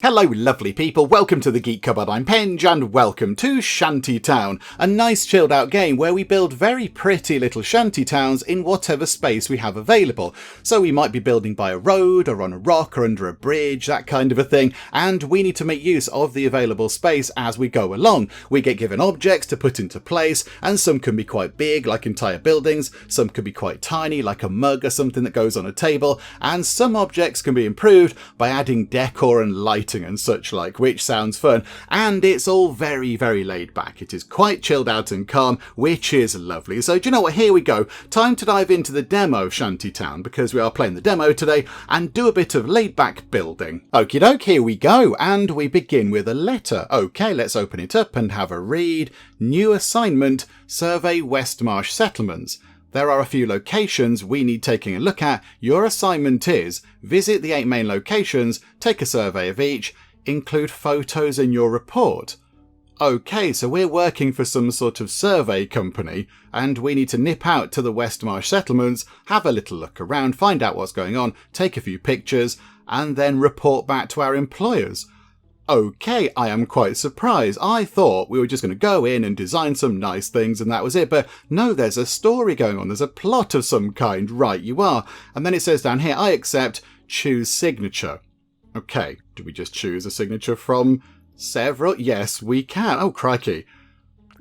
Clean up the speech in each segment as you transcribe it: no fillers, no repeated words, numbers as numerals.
Hello lovely people, welcome to the Geek Cupboard, I'm Penge and welcome to ShantyTown, a nice chilled out game where we build very pretty little shanty towns in whatever space we have available. So we might be building by a road or on a rock or under a bridge, that kind of a thing, and we need to make use of the available space as we go along. We get given objects to put into place, and some can be quite big like entire buildings, some can be quite tiny like a mug or something that goes on a table, and some objects can be improved by adding decor and light and such like, which sounds fun, and it's all very laid back. It is quite chilled out and calm, which is lovely. So do you know what, here we go, time to dive into the demo of ShantyTown, because we are playing the demo today, and do a bit of laid back building. Okie doke, here we go, and we begin with a letter. Okay, let's open it up and have a read. New assignment, survey Westmarsh settlements. There are a few locations we need taking a look at. Your assignment is visit the 8 main locations, take a survey of each, include photos in your report. Okay, so we're working for some sort of survey company and we need to nip out to the Westmarsh settlements, have a little look around, find out what's going on, take a few pictures and then report back to our employers. Okay, I am quite surprised. I thought we were just going to go in and design some nice things and that was it, but no, there's a story going on. There's a plot of some kind. Right, you are. And then it says down here, I accept, choose signature. Okay, do we just choose a signature from several? Yes, we can. Oh, crikey.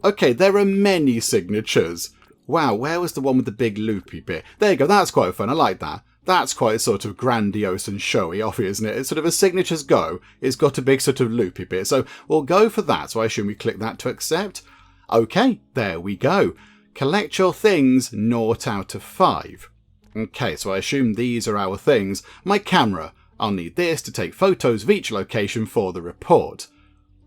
Okay, there are many signatures. Wow, where was the one with the big loopy bit? There you go, that's quite fun. I like that. That's quite sort of grandiose and showy off, isn't it? It's sort of a signatures go. It's got a big sort of loopy bit. So we'll go for that. So I assume we click that to accept. Okay, there we go. Collect your things, 0 out of 5. Okay, so I assume these are our things. My camera. I'll need this to take photos of each location for the report.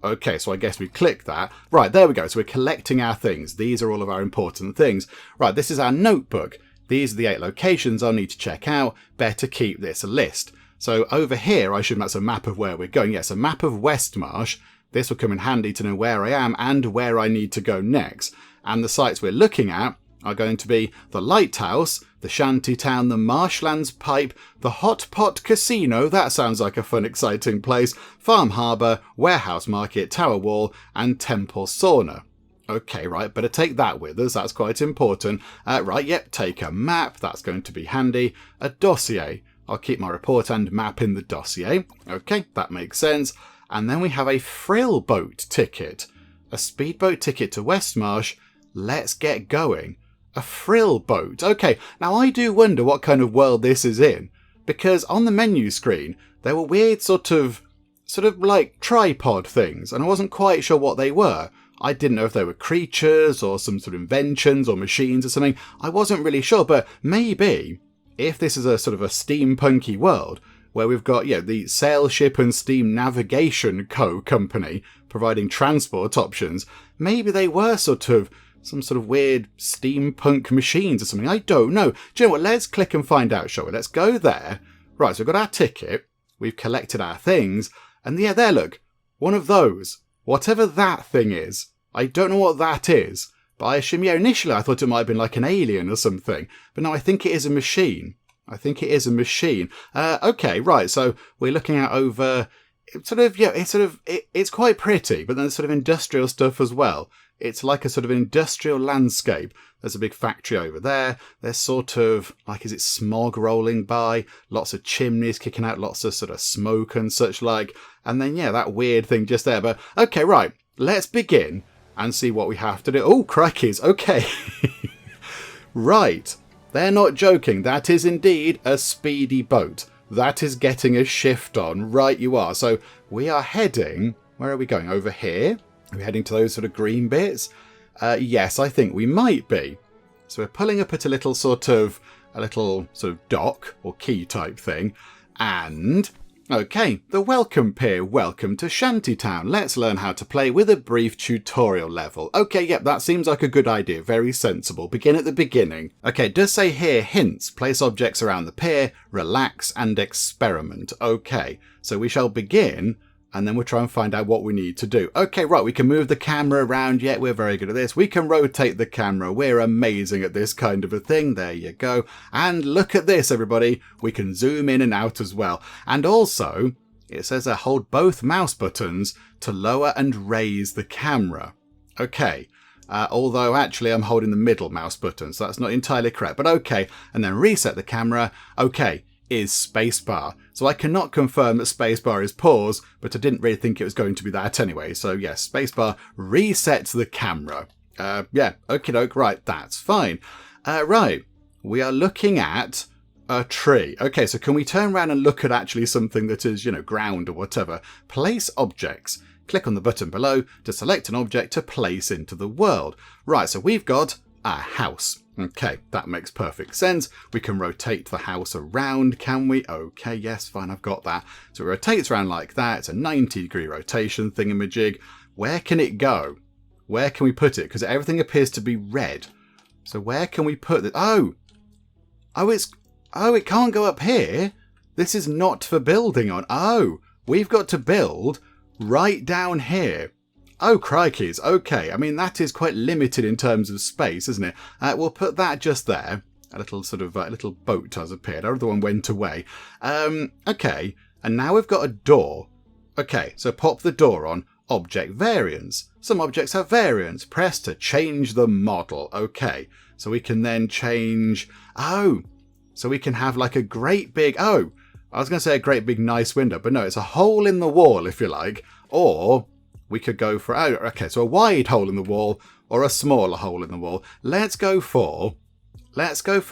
Okay, so I guess we click that. Right, there we go. So we're collecting our things. These are all of our important things. Right, this is our notebook. These are the 8 locations I'll need to check out. Better keep this a list. So over here, I assume that's a map of where we're going. Yes, a map of Westmarsh. This will come in handy to know where I am and where I need to go next. And the sites we're looking at are going to be the Lighthouse, the ShantyTown, the Marshlands Pipe, the Hot Pot Casino, that sounds like a fun, exciting place, Farm Harbour, Warehouse Market, Tower Wall, and Temple Sauna. Okay, right, better take that with us, that's quite important. Right, yep, take a map, that's going to be handy. A dossier, I'll keep my report and map in the dossier. Okay, that makes sense. And then we have a frill boat ticket. A speedboat ticket to Westmarsh. Let's get going. A frill boat. Okay, now I do wonder what kind of world this is in. Because on the menu screen, there were weird sort of like tripod things, and I wasn't quite sure what they were. I didn't know if they were creatures or some sort of inventions or machines or something. I wasn't really sure, but maybe if this is a sort of a steampunky world where we've got, the Sail Ship and Steam Navigation Co. company providing transport options, maybe they were sort of some sort of weird steampunk machines or something. I don't know. Do you know what? Let's click and find out, shall we? Let's go there. Right, so we've got our ticket. We've collected our things. And yeah, there, look. One of those. Whatever that thing is. I don't know what that is, but I assume, initially I thought it might have been like an alien or something, but no, I think it is a machine. Okay, right, so we're looking at over, it's quite pretty, but then there's sort of industrial stuff as well. It's like a sort of industrial landscape. There's a big factory over there. There's sort of, like, is it smog rolling by? Lots of chimneys kicking out, lots of sort of smoke and such like. And then, that weird thing just there. But, okay, right, let's begin and see what we have to do. Oh, crikeys, okay. Right, they're not joking. That is indeed a speedy boat. That is getting a shift on. Right, you are. So we are heading, where are we going? Over here? Are we heading to those sort of green bits? Yes, I think we might be. So we're pulling up at a little sort of dock or quay type thing. And, okay, the welcome pier. Welcome to ShantyTown. Let's learn how to play with a brief tutorial level. Okay, yep, that seems like a good idea. Very sensible. Begin at the beginning. Okay, it does say here, hints. Place objects around the pier, relax and experiment. Okay, so we shall begin and then we'll try and find out what we need to do. Okay, right, we can move the camera around. Yeah, we're very good at this. We can rotate the camera. We're amazing at this kind of a thing. There you go. And look at this, everybody. We can zoom in and out as well. And also, It says there, hold both mouse buttons to lower and raise the camera. Okay. Although actually I'm holding the middle mouse button, so that's not entirely correct, but okay. And then reset the camera. Okay, is spacebar. So I cannot confirm that spacebar is pause, but I didn't really think it was going to be that anyway. So yes, spacebar resets the camera. Yeah, okie doke, right, that's fine. Right, we are looking at a tree. Okay, so can we turn around and look at actually something that is, you know, ground or whatever? Place objects. Click on the button below to select an object to place into the world. Right, so we've got a house. Okay, that makes perfect sense. We can rotate the house around, can we? Okay, yes, fine, I've got that. So it rotates around like that. It's a 90-degree rotation thingamajig. Where can it go? Where can we put it? Because everything appears to be red. So where can we put it? Oh, it can't go up here. This is not for building on. Oh, we've got to build right down here. Oh, crikeys. Okay. I mean, that is quite limited in terms of space, isn't it? We'll put that just there. A little sort of little boat has appeared. Our other one went away. Okay. And now we've got a door. Okay. So pop the door on. Object variants. Some objects have variants. Press to change the model. Okay. So we can then change. Oh, so we can have like a great big. Oh, I was going to say a great big nice window, but no, it's a hole in the wall, if you like. Or we could go for, oh, okay, so a wide hole in the wall or a smaller hole in the wall. Let's go for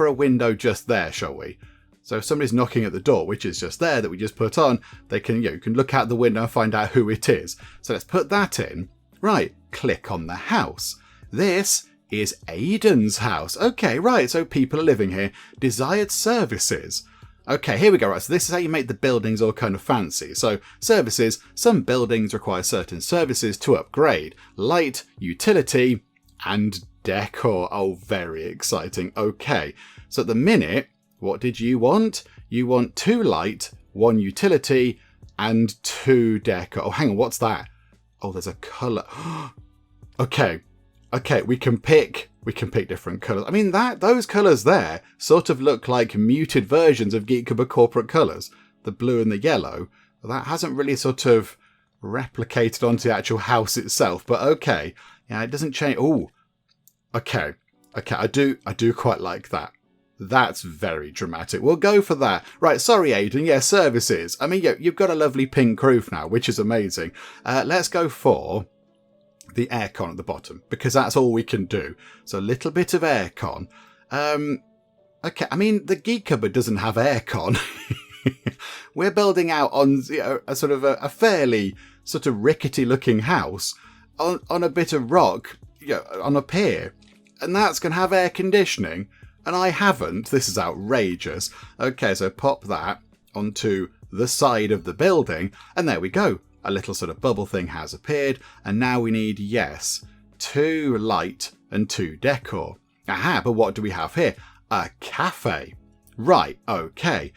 a window just there, shall we? So if somebody's knocking at the door, which is just there that we just put on, they can, you can look out the window and find out who it is. So let's put that in. Right, click on the house. This is Aiden's house. Okay, right, so people are living here. Desired services. Okay, here we go. Right, so this is how you make the buildings all kind of fancy. So services, some buildings require certain services to upgrade. Light, utility, and decor. Oh, very exciting. Okay, so at the minute, what did you want? You want 2 light, 1 utility, and 2 decor. Oh, hang on, what's that? Oh, there's a colour. Okay, we can pick different colours. I mean, those colours there sort of look like muted versions of Geek corporate colours. The blue and the yellow. That hasn't really sort of replicated onto the actual house itself, but okay. Yeah, it doesn't change. Oh, okay, I do quite like that. That's very dramatic. We'll go for that. Right, sorry, Aiden. Yeah, services. I mean, yeah, you've got a lovely pink roof now, which is amazing. Let's go for the aircon at the bottom, because that's all we can do. So a little bit of aircon. Okay, I mean, the Geek Cupboard doesn't have aircon. We're building out on, you know, a sort of a fairly sort of rickety looking house on a bit of rock, you know, on a pier. And that's going to have air conditioning. And I haven't. This is outrageous. Okay, so pop that onto the side of the building. And there we go. A little sort of bubble thing has appeared. And now we need, yes, 2 light and 2 decor. Aha, but what do we have here? A cafe. Right, okay.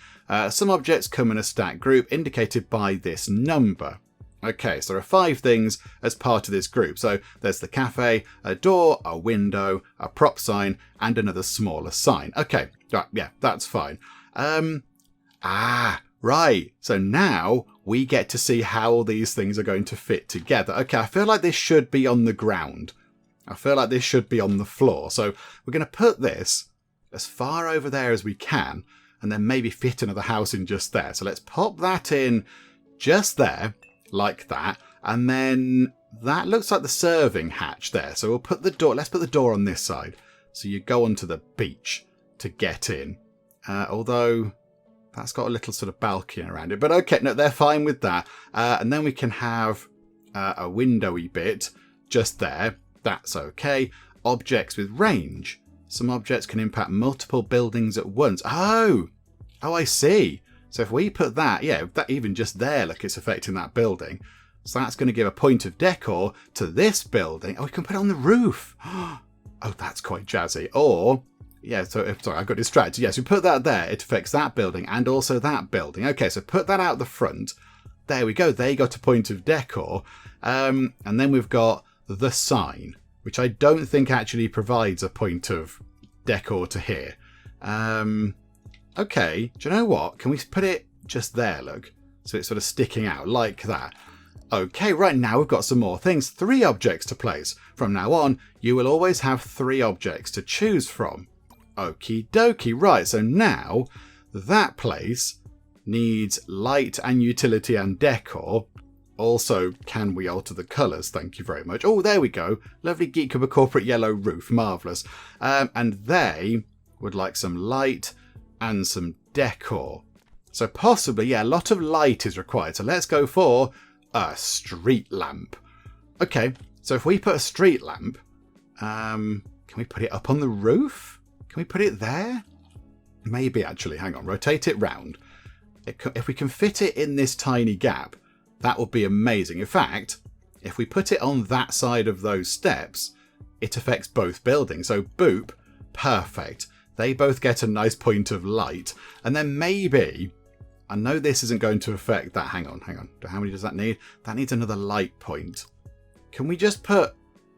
Some objects come in a stack group indicated by this number. Okay, so there are 5 things as part of this group. So there's the cafe, a door, a window, a prop sign, and another smaller sign. Okay, right, yeah, that's fine. Right. So now we get to see how all these things are going to fit together. Okay, I feel like this should be on the ground. I feel like this should be on the floor. So we're going to put this as far over there as we can, and then maybe fit another house in just there. So let's pop that in just there, like that. And then that looks like the serving hatch there. So we'll put the door, let's put the door on this side. So you go onto the beach to get in. Although that's got a little sort of balcony around it. But okay, no, they're fine with that. And then we can have a windowy bit just there. That's okay. Objects with range. Some objects can impact multiple buildings at once. Oh, I see. So if we put that, yeah, that even just there, look, it's affecting that building. So that's going to give a point of decor to this building. Oh, we can put it on the roof. Oh, that's quite jazzy. Or, yeah, so, sorry, I got distracted. Yes, we put that there. It affects that building and also that building. Okay, so put that out the front. There we go. They got a point of decor. And then we've got the sign, which I don't think actually provides a point of decor to here. Okay, do you know what? Can we put it just there, look? So it's sort of sticking out like that. Okay, right, now we've got some more things. 3 objects to place. From now on, you will always have 3 objects to choose from. Okie dokie, right, so now that place needs light and utility and decor. Also, can we alter the colours? Thank you very much. Oh, there we go. Lovely Geek Cupboard corporate yellow roof. Marvellous. And they would like some light and some decor. So possibly, yeah, a lot of light is required. So let's go for a street lamp. Okay, so if we put a street lamp, can we put it up on the roof? Can we put it there? Maybe, actually. Hang on. Rotate it round. If we can fit it in this tiny gap, that would be amazing. In fact, if we put it on that side of those steps, it affects both buildings. So boop, perfect. They both get a nice point of light. And then maybe, I know this isn't going to affect that. Hang on. How many does that need? That needs another light point. Can we just put...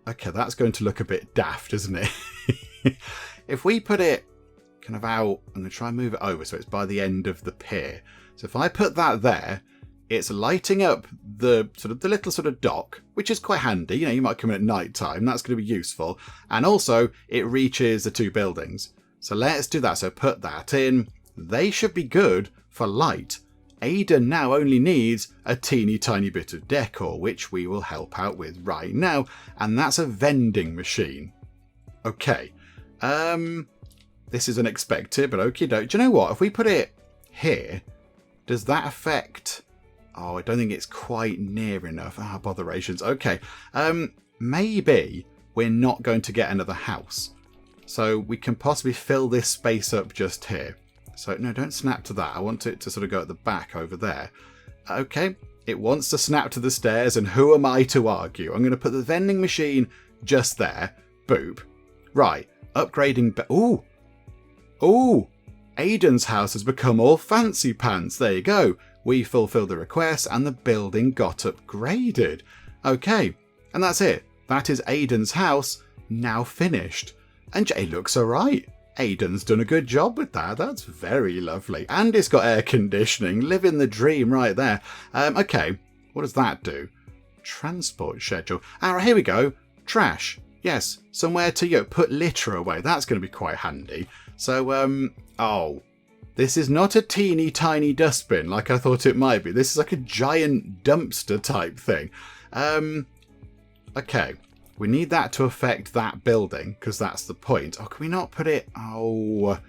Okay, that's going to look a bit daft, isn't it? If we put it kind of out, I'm going to try and move it over so it's by the end of the pier. So if I put that there, it's lighting up the little sort of dock, which is quite handy. You know, you might come in at night time. That's going to be useful. And also, it reaches the 2 buildings. So let's do that. So put that in. They should be good for light. Aidan now only needs a teeny tiny bit of decor, which we will help out with right now. And that's a vending machine. Okay. This is unexpected, but okie doke. Do you know what? If we put it here, does that affect... Oh, I don't think it's quite near enough. Ah, botherations. Okay. Maybe we're not going to get another house. So we can possibly fill this space up just here. So, no, don't snap to that. I want it to sort of go at the back over there. Okay. It wants to snap to the stairs, and who am I to argue? I'm going to put the vending machine just there. Boop. Right. Upgrading... Ooh. Ooh. Aidan's house has become all fancy pants. There you go. We fulfilled the request and the building got upgraded. Okay, and that's it. That is Aidan's house, now finished. And it looks alright. Aidan's done a good job with that. That's very lovely. And it's got air conditioning. Living the dream right there. Okay, what does that do? Transport schedule. Alright, here we go. Trash. Yes, somewhere to put litter away. That's going to be quite handy. So, oh... This is not a teeny tiny dustbin like I thought it might be. This is like a giant dumpster type thing. Okay. We need that to affect that building because that's the point. Oh, can we not put it... Oh,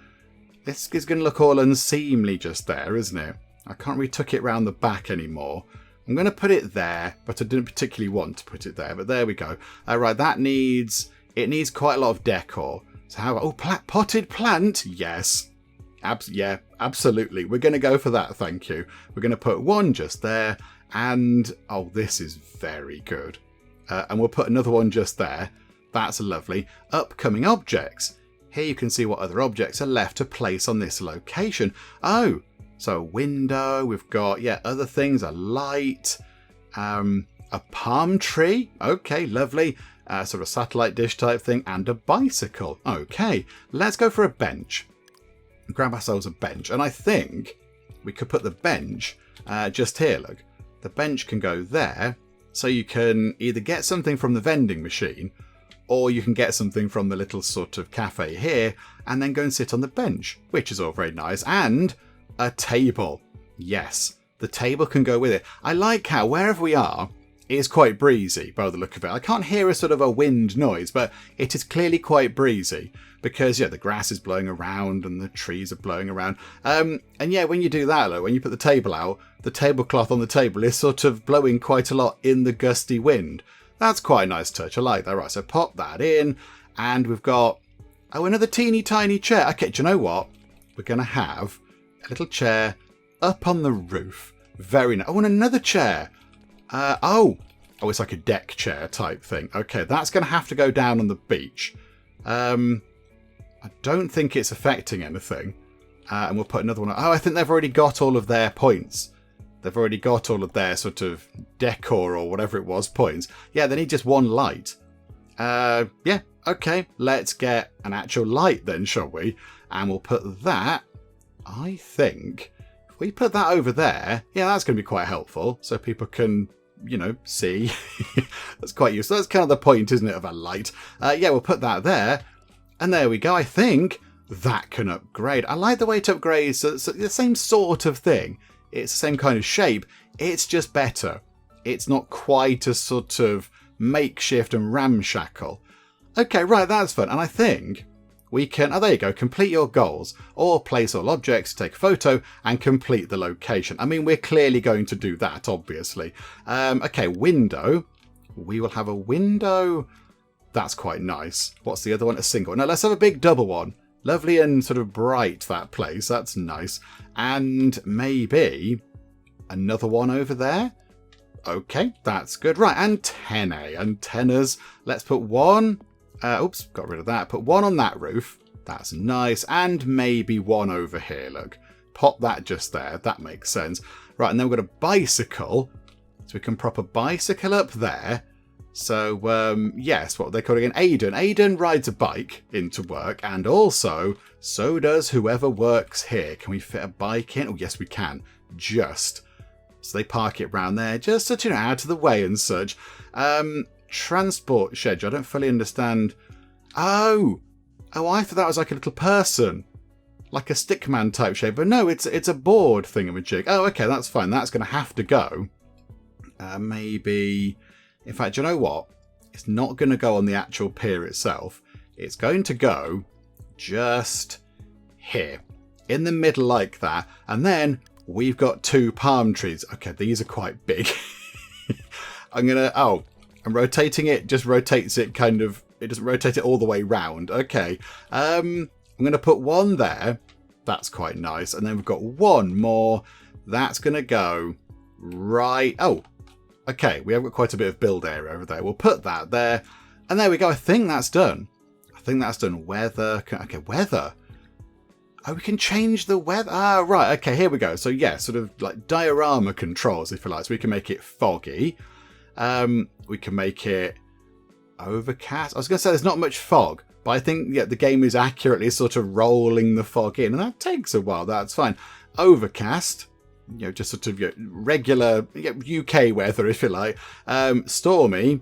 this is going to look all unseemly just there, isn't it? I can't really tuck it round the back anymore. I'm going to put it there, but I didn't particularly want to put it there. But there we go. Right, that needs... It needs quite a lot of decor. So how... Oh, potted plant? Yes. Yeah, absolutely. We're going to go for that, thank you. We're going to put one just there, and oh, this is very good. And we'll put another one just there. That's lovely. Upcoming objects. Here you can see what other objects are left to place on this location. Oh, so a window. We've got, yeah, other things, a light, a palm tree. Okay, lovely. Sort of satellite dish type thing, and a bicycle. Okay, let's go for a bench. Grab ourselves a bench, and I think we could put the bench just here. Look, the bench can go there, so you can either get something from the vending machine or you can get something from the little sort of cafe here and then go and sit on the bench, which is all very nice. And a table. Yes, the table can go with it. I like how wherever we are, it is quite breezy by the look of it. I can't hear a sort of a wind noise, but it is clearly quite breezy because, yeah, the grass is blowing around and the trees are blowing around. And yeah, when you do that, though, when you put the table out, the tablecloth on the table is sort of blowing quite a lot in the gusty wind. That's quite a nice touch. I like that. Right, so pop that in. And we've got, oh, another teeny tiny chair. Okay, do you know what? We're going to have a little chair up on the roof. Very nice. Oh, and another chair. Oh, it's like a deck chair type thing. Okay, that's going to have to go down on the beach. I don't think it's affecting anything. And we'll put another one. Oh, I think they've already got all of their points. They've already got all of their sort of decor or whatever it was points. Yeah, they need just one light. Yeah, okay. Let's get an actual light then, shall we? And we'll put that, I think, If we put that over there, yeah, that's going to be quite helpful. So people can, you know, see. That's quite useful. That's kind of the point, isn't it, of a light? Yeah, we'll put that there. And there we go. I think that can upgrade. I like the way it upgrades. So it's the same sort of thing. It's the same kind of shape. It's just better. It's not quite as sort of makeshift and ramshackle. Okay, right, that's fun. And I think we can, oh, there you go, complete your goals, or place all objects, take a photo, and complete the location. I mean, we're clearly going to do that, obviously. Okay, window. We will have a window. That's quite nice. What's the other one? A single. No, let's have a big double one. Lovely and sort of bright, that place. That's nice. And maybe another one over there. Okay, that's good. Right, antennae. Antennas. Let's put one. Oops, got rid of that. Put one on that roof. That's nice. And maybe one over here, look. Pop that just there. That makes sense. Right, and then we've got a bicycle. So we can prop a bicycle up there. So, yes, what they call it again? Aidan. Aidan rides a bike into work. And also, so does whoever works here. Can we fit a bike in? Oh, yes, we can. Just. So they park it round there, just to, you know, out of the way and such. Transport schedule. I don't fully understand. Oh, I thought that was like a little person, like a stickman type shape. But no, it's a board thingamajig. Oh, okay, that's fine. That's going to have to go. Maybe, in fact, you know what? It's not going to go on the actual pier itself. It's going to go just here, in the middle like that, and then we've got two palm trees. Okay, these are quite big. I'm rotating it, just rotates it kind of, it doesn't rotate it all the way round. Okay, I'm going to put one there. That's quite nice. And then we've got one more. That's going to go right. Oh, okay, we have got quite a bit of build area over there. We'll put that there. And there we go. I think that's done. Weather. Okay, weather. Oh, we can change the weather. Ah, right. Okay, here we go. So, yeah, sort of like diorama controls, if you like. So we can make it foggy. We can make it overcast. I was going to say there's not much fog, but I think, yeah, the game is accurately sort of rolling the fog in, and that takes a while. That's fine. Overcast. You know, just sort of, you know, regular UK weather, if you like. Stormy,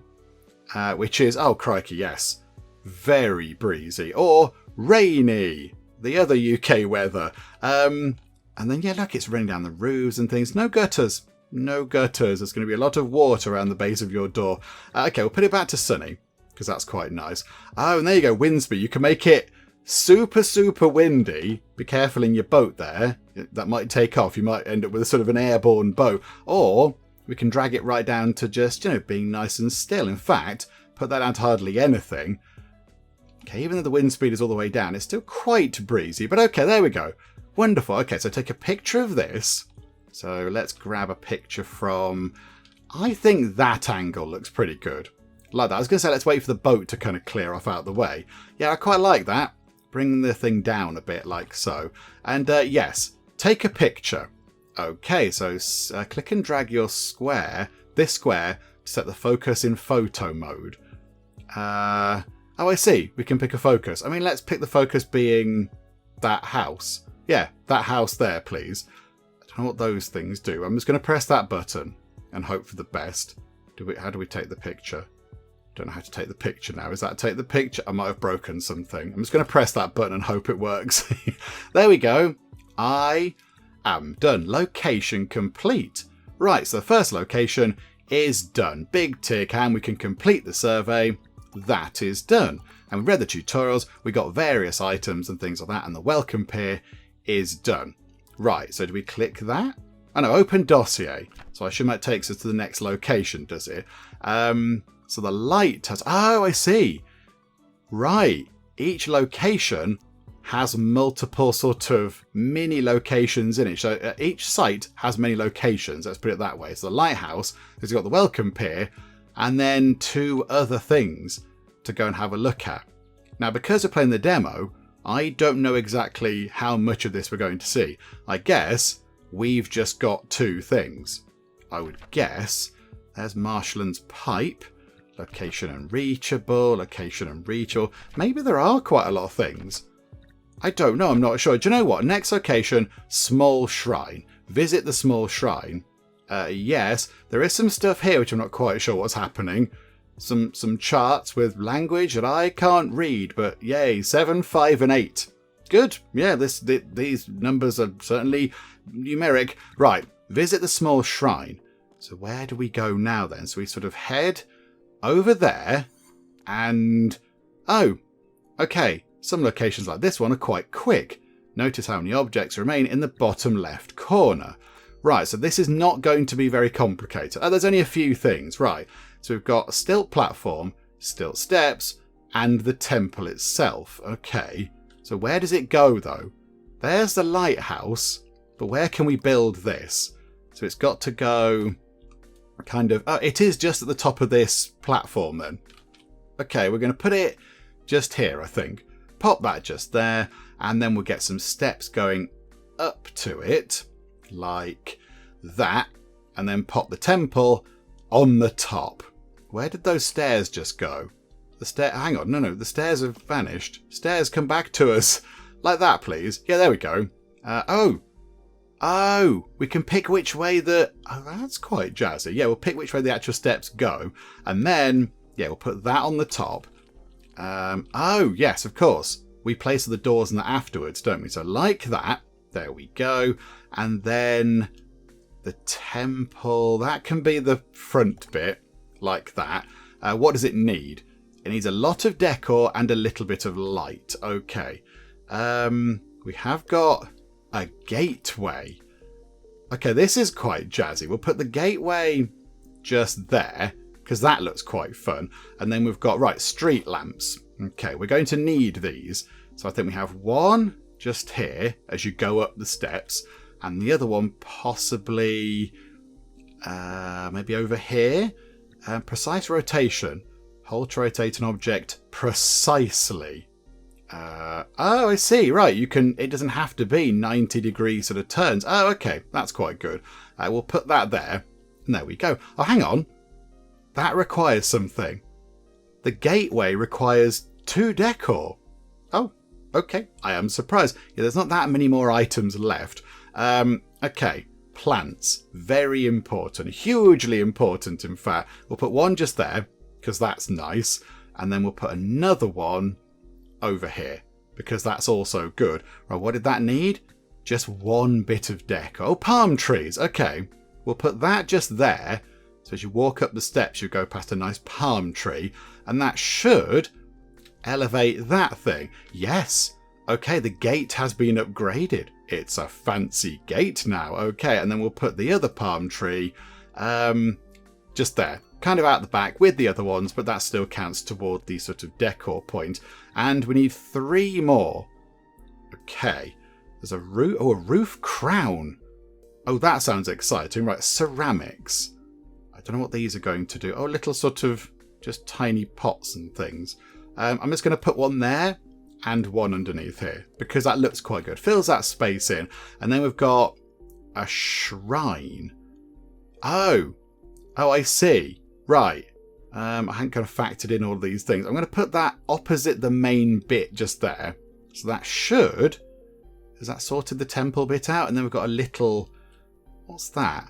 which is, oh, crikey, yes. Very breezy. Or rainy. The other UK weather. And then, yeah, look, it's raining down the roofs and things. No gutters. No gutters. There's going to be a lot of water around the base of your door. Okay, we'll put it back to sunny, because that's quite nice. Oh, and there you go, wind speed. You can make it super, super windy. Be careful in your boat there. That might take off. You might end up with a sort of an airborne boat. Or we can drag it right down to just, you know, being nice and still. In fact, put that down to hardly anything. Okay, even though the wind speed is all the way down, it's still quite breezy. But okay, there we go. Wonderful. Okay, so take a picture of this. So let's grab a picture from... I think that angle looks pretty good. Like that. I was going to say let's wait for the boat to kind of clear off out the way. Yeah, I quite like that. Bring the thing down a bit like so. And yes, take a picture. Okay, so click and drag your square, this square, to set the focus in photo mode. Oh, I see. We can pick a focus. I mean, let's pick the focus being that house. Yeah, that house there, please. I don't know what those things do. I'm just going to press that button and hope for the best. How do we take the picture? Don't know how to take the picture now. Is that take the picture? I might have broken something. I'm just going to press that button and hope it works. There we go. I am done. Location complete. Right, so the first location is done. Big tick, and we can complete the survey. That is done. And we read the tutorials, we got various items and things like that, and the welcome pier is done. Right, so do we click that? Oh no, open dossier. So I assume that takes us to the next location, does it? So the lighthouse. Oh, I see. Right. Each location has multiple sort of mini locations in it. So each site has many locations, let's put it that way. So the lighthouse has got the welcome pier, and then two other things to go and have a look at. Now, because we're playing the demo, I don't know exactly how much of this we're going to see. I guess we've just got two things. I would guess there's Marshlands pipe, location unreachable, location unreachable. Maybe there are quite a lot of things. I don't know, I'm not sure. Do you know what? Next location, small shrine. visit the small shrine. Yes, there is some stuff here which I'm not quite sure what's happening. Some charts with language that I can't read, but yay, 7, 5, and 8. Good. Yeah, these numbers are certainly numeric. Right, visit the small shrine. So where do we go now then? So we sort of head over there and... Oh, okay. Some locations like this one are quite quick. Notice how many objects remain in the bottom left corner. Right, so this is not going to be very complicated. Oh, there's only a few things. Right, so we've got a stilt platform, stilt steps, and the temple itself. Okay, so where does it go though? There's the lighthouse, but where can we build this? So it's got to go kind of... Oh, it is just at the top of this platform then. Okay, we're going to put it just here, I think. Pop that just there, and then we'll get some steps going up to it, like that, and then pop the temple on the top. Where did those stairs just go? Hang on, no, the stairs have vanished. Stairs, come back to us. Like that, please. Yeah, there we go. Oh, we can pick which way Oh, that's quite jazzy. Yeah, we'll pick which way the actual steps go, and then, yeah, we'll put that on the top. Oh, yes, of course. We place the doors and that afterwards, don't we? So like that. There we go. And then the temple, that can be the front bit, like that. What does it need? It needs a lot of decor and a little bit of light. Okay. We have got a gateway. Okay, this is quite jazzy. We'll put the gateway just there, because that looks quite fun. And then we've got, right, street lamps. Okay, we're going to need these. So I think we have one just here as you go up the steps, and the other one possibly maybe over here. Precise rotation. Hold to rotate an object precisely. Oh, I see. Right, it doesn't have to be 90 degree sort of turns. Oh, okay, that's quite good. We'll put that there. And there we go. Oh, hang on. That requires something. The gateway requires 2 decor. Oh, okay. I am surprised. Yeah, there's not that many more items left. Okay. Plants. Very important. Hugely important, in fact. We'll put one just there, because that's nice. And then we'll put another one over here, because that's also good. Right, what did that need? Just one bit of decor. Oh, palm trees. Okay. We'll put that just there. So as you walk up the steps, you go past a nice palm tree, and that should elevate that thing. Yes. Okay, the gate has been upgraded. It's a fancy gate now. Okay, and then we'll put the other palm tree just there, kind of out the back with the other ones, but that still counts toward the sort of decor point. And we need 3 more. Okay, there's a roof crown. Oh, that sounds exciting. Right, ceramics. I don't know what these are going to do. Oh, little sort of just tiny pots and things. I'm just going to put one there and one underneath here, because that looks quite good. Fills that space in. And then we've got a shrine. Oh, I see. Right. I hadn't kind of factored in all of these things. I'm going to put that opposite the main bit just there. So that should... Has that sorted the temple bit out? And then we've got a little... What's that?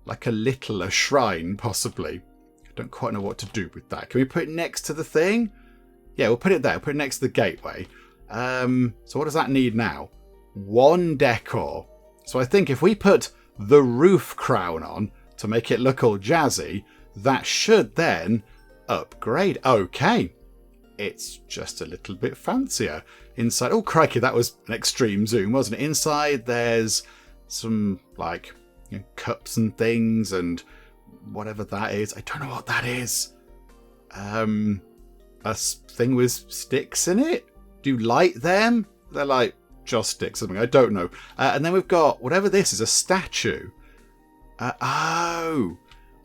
Like a shrine, possibly. I don't quite know what to do with that. Can we put it next to the thing? Yeah, we'll put it there. We'll put it next to the gateway. So what does that need now? 1 decor. So I think if we put the roof crown on to make it look all jazzy, that should then upgrade. Okay. It's just a little bit fancier. Inside... Oh, crikey, that was an extreme zoom, wasn't it? Inside there's some, like... cups and things and whatever that is. I don't know what that is. A thing with sticks in it? Do you light them? They're like joss sticks or something. I don't know. And then we've got whatever this is, a statue. Oh.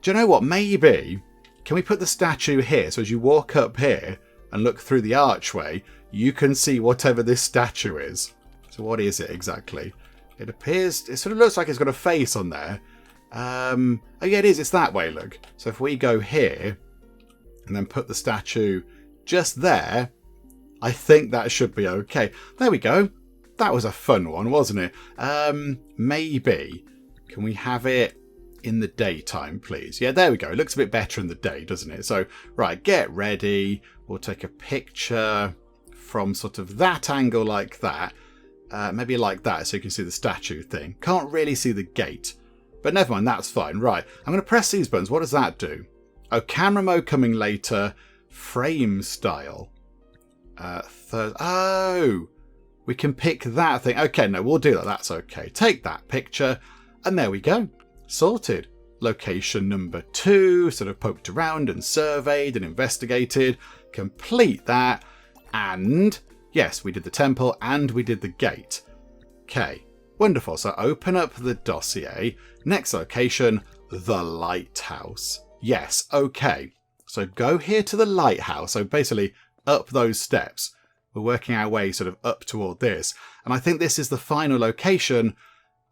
Do you know what? Maybe. Can we put the statue here? So as you walk up here and look through the archway, you can see whatever this statue is. So what is it exactly? It appears, it sort of looks like it's got a face on there. Oh yeah, it is. It's that way, look. So if we go here and then put the statue just there, I think that should be okay. There we go. That was a fun one, wasn't it? Maybe Can we have it in the daytime, please? Yeah, there we go. It looks a bit better in the day, doesn't it? So, right, get ready. We'll take a picture from sort of that angle like that. Maybe like that so you can see the statue thing. Can't really see the gate. But never mind, that's fine. Right, I'm going to press these buttons. What does that do? Oh, camera mode coming later. Frame style. Oh, we can pick that thing. Okay, no, we'll do that. That's okay. Take that picture. And there we go. Sorted. Location number 2. Sort of poked around and surveyed and investigated. Complete that. And yes, we did the temple and we did the gate. Okay. Wonderful. So open up the dossier. Next location, the Lighthouse. Yes. Okay. So go here to the Lighthouse. So basically up those steps. We're working our way sort of up toward this. And I think this is the final location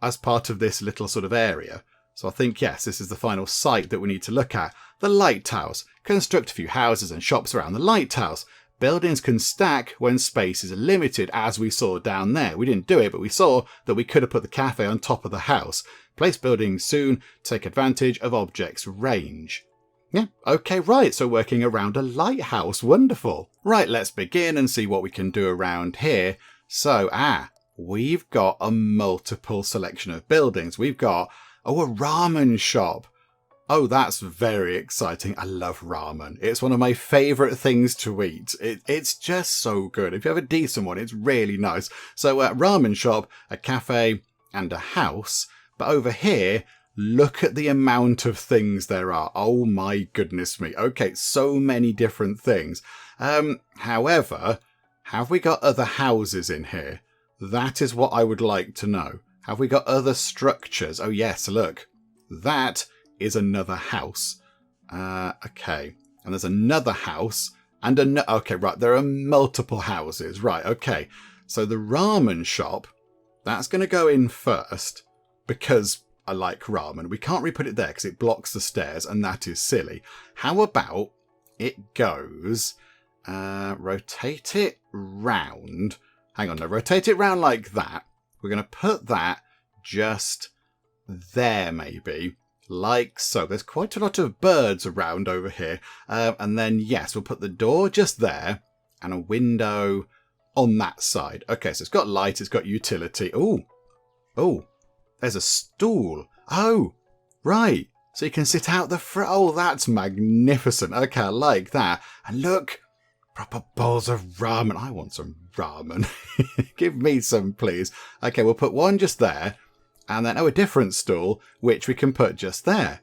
as part of this little sort of area. So I think, yes, this is the final site that we need to look at. The Lighthouse. Construct a few houses and shops around the Lighthouse. Buildings can stack when space is limited, as we saw down there. We didn't do it, but we saw that we could have put the cafe on top of the house. Place buildings soon. Take advantage of objects' range. Yeah, okay, right, so working around a lighthouse, wonderful. Right, let's begin and see what we can do around here. So, we've got a multiple selection of buildings. We've got, a ramen shop. Oh, that's very exciting. I love ramen. It's one of my favourite things to eat. It's just so good. If you have a decent one, it's really nice. So, ramen shop, a cafe, and a house. But over here, look at the amount of things there are. Oh my goodness me. Okay, so many different things. However, have we got other houses in here? That is what I would like to know. Have we got other structures? Oh yes, look. That is another house. Okay. And there's another house and okay, right. There are multiple houses. Right, okay. So the ramen shop, that's going to go in first because I like ramen. We can't re-put it there because it blocks the stairs and that is silly. How about it goes, rotate it round. Hang on, no, rotate it round like that. We're going to put that just there maybe, like so. There's quite a lot of birds around over here. And then, yes, we'll put the door just there and a window on that side. Okay, so it's got light, it's got utility. Oh. There's a stool. Oh, right. So you can sit out the front. Oh, that's magnificent. Okay, I like that. And look, proper bowls of ramen. I want some ramen. Give me some, please. Okay, we'll put one just there. And then, a different stool, which we can put just there.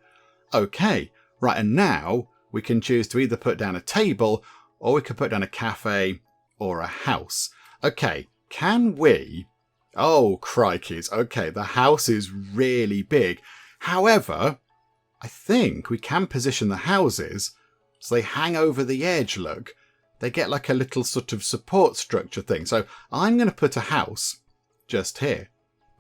Okay, right. And now we can choose to either put down a table or we could put down a cafe or a house. Okay, can we... Oh, crikeys. Okay, the house is really big. However, I think we can position the houses so they hang over the edge, look. They get like a little sort of support structure thing. So I'm going to put a house just here.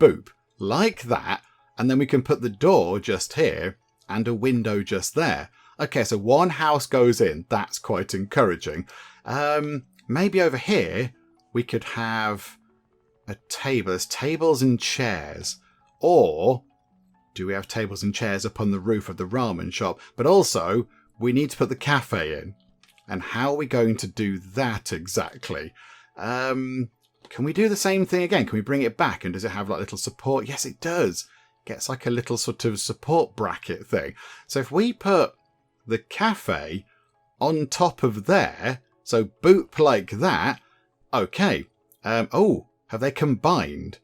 Boop. Like that. And then we can put the door just here and a window just there. Okay, so one house goes in. That's quite encouraging. Maybe over here we could have... a table. There's tables and chairs. Or do we have tables and chairs up on the roof of the ramen shop? But also, we need to put the cafe in. And how are we going to do that exactly? Can we do the same thing again? Can we bring it back? And does it have like little support? Yes, it does. Gets like a little sort of support bracket thing. So if we put the cafe on top of there, so boop like that, okay. Have they combined?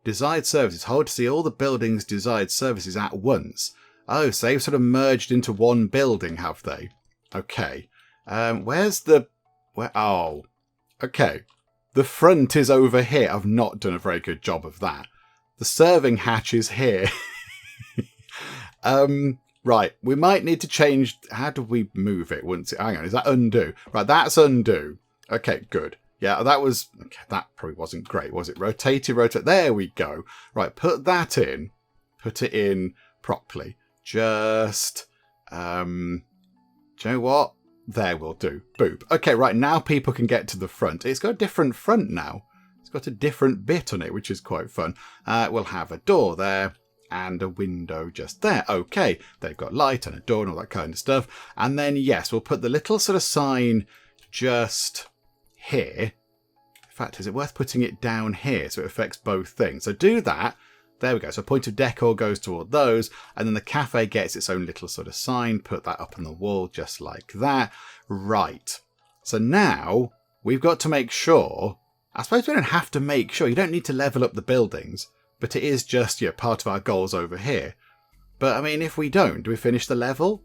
Desired services. Hold to see all the buildings' desired services at once. Oh, so they've sort of merged into one building, have they? Okay. Where's the... Oh. Okay. The front is over here. I've not done a very good job of that. The serving hatch is here. Right. We might need to change... How do we move it once it... Hang on. Is that undo? Right. That's undo. Okay, good. Yeah, that was... Okay, that probably wasn't great, was it? Rotate. There we go. Right, put that in. Put it in properly. Just... do you know what? There will do. Boop. Okay, right, now people can get to the front. It's got a different front now. It's got a different bit on it, which is quite fun. We'll have a door there and a window just there. Okay, they've got light and a door and all that kind of stuff. And then, yes, we'll put the little sort of sign just here. In fact, is it worth putting it down here so it affects both things? So do that. There we go. So point of decor goes toward those. And then the cafe gets its own little sort of sign. Put that up on the wall just like that. Right. So now we've got to make sure... I suppose we don't have to make sure. You don't need to level up the buildings. But it is just, part of our goals over here. But, I mean, if we don't, do we finish the level?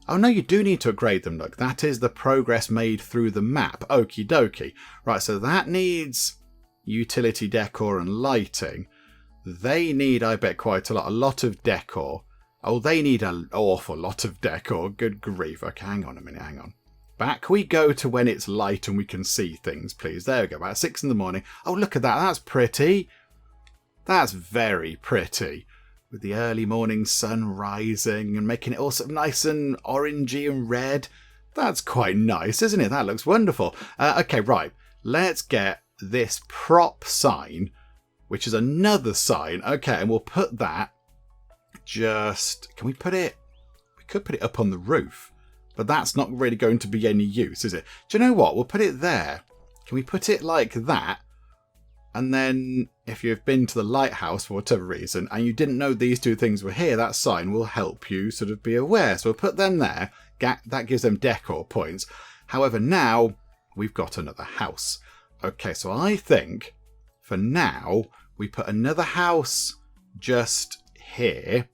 Oh, no, you do need to upgrade them, look. That is the progress made through the map. Okie dokie. Right, so that needs utility, decor, and lighting. They need, I bet, quite a lot of decor. Oh, they need an awful lot of decor. Good grief. Okay, hang on a minute, hang on. Back we go to when it's light and we can see things, please. There we go, about 6 in the morning. Oh, look at that. That's pretty. That's very pretty. With the early morning sun rising and making it all sort of nice and orangey and red. That's quite nice, isn't it? That looks wonderful. Okay, right. Let's get this prop sign, which is another sign. Okay, and we'll put that just... Can we put it... We could put it up on the roof, but that's not really going to be any use, is it? Do you know what? We'll put it there. Can we put it like that? And then if you've been to the Lighthouse for whatever reason and you didn't know these two things were here, that sign will help you sort of be aware. So we'll put them there. That gives them decor points. However, now we've got another house. Okay, so I think for now we put another house just here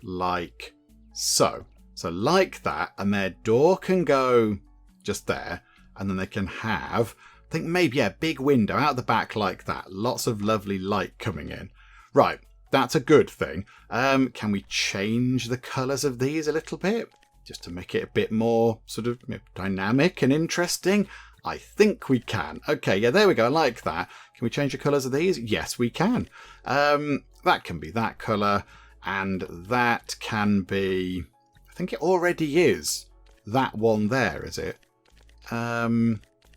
like so. So like that, and their door can go just there, and then they can have... I think maybe, a big window out the back like that. Lots of lovely light coming in. Right, that's a good thing. Can we change the colours of these a little bit? Just to make it a bit more sort of dynamic and interesting? I think we can. Okay, yeah, there we go. I like that. Can we change the colours of these? Yes, we can. That can be that colour. And that can be... I think it already is that one there, is it?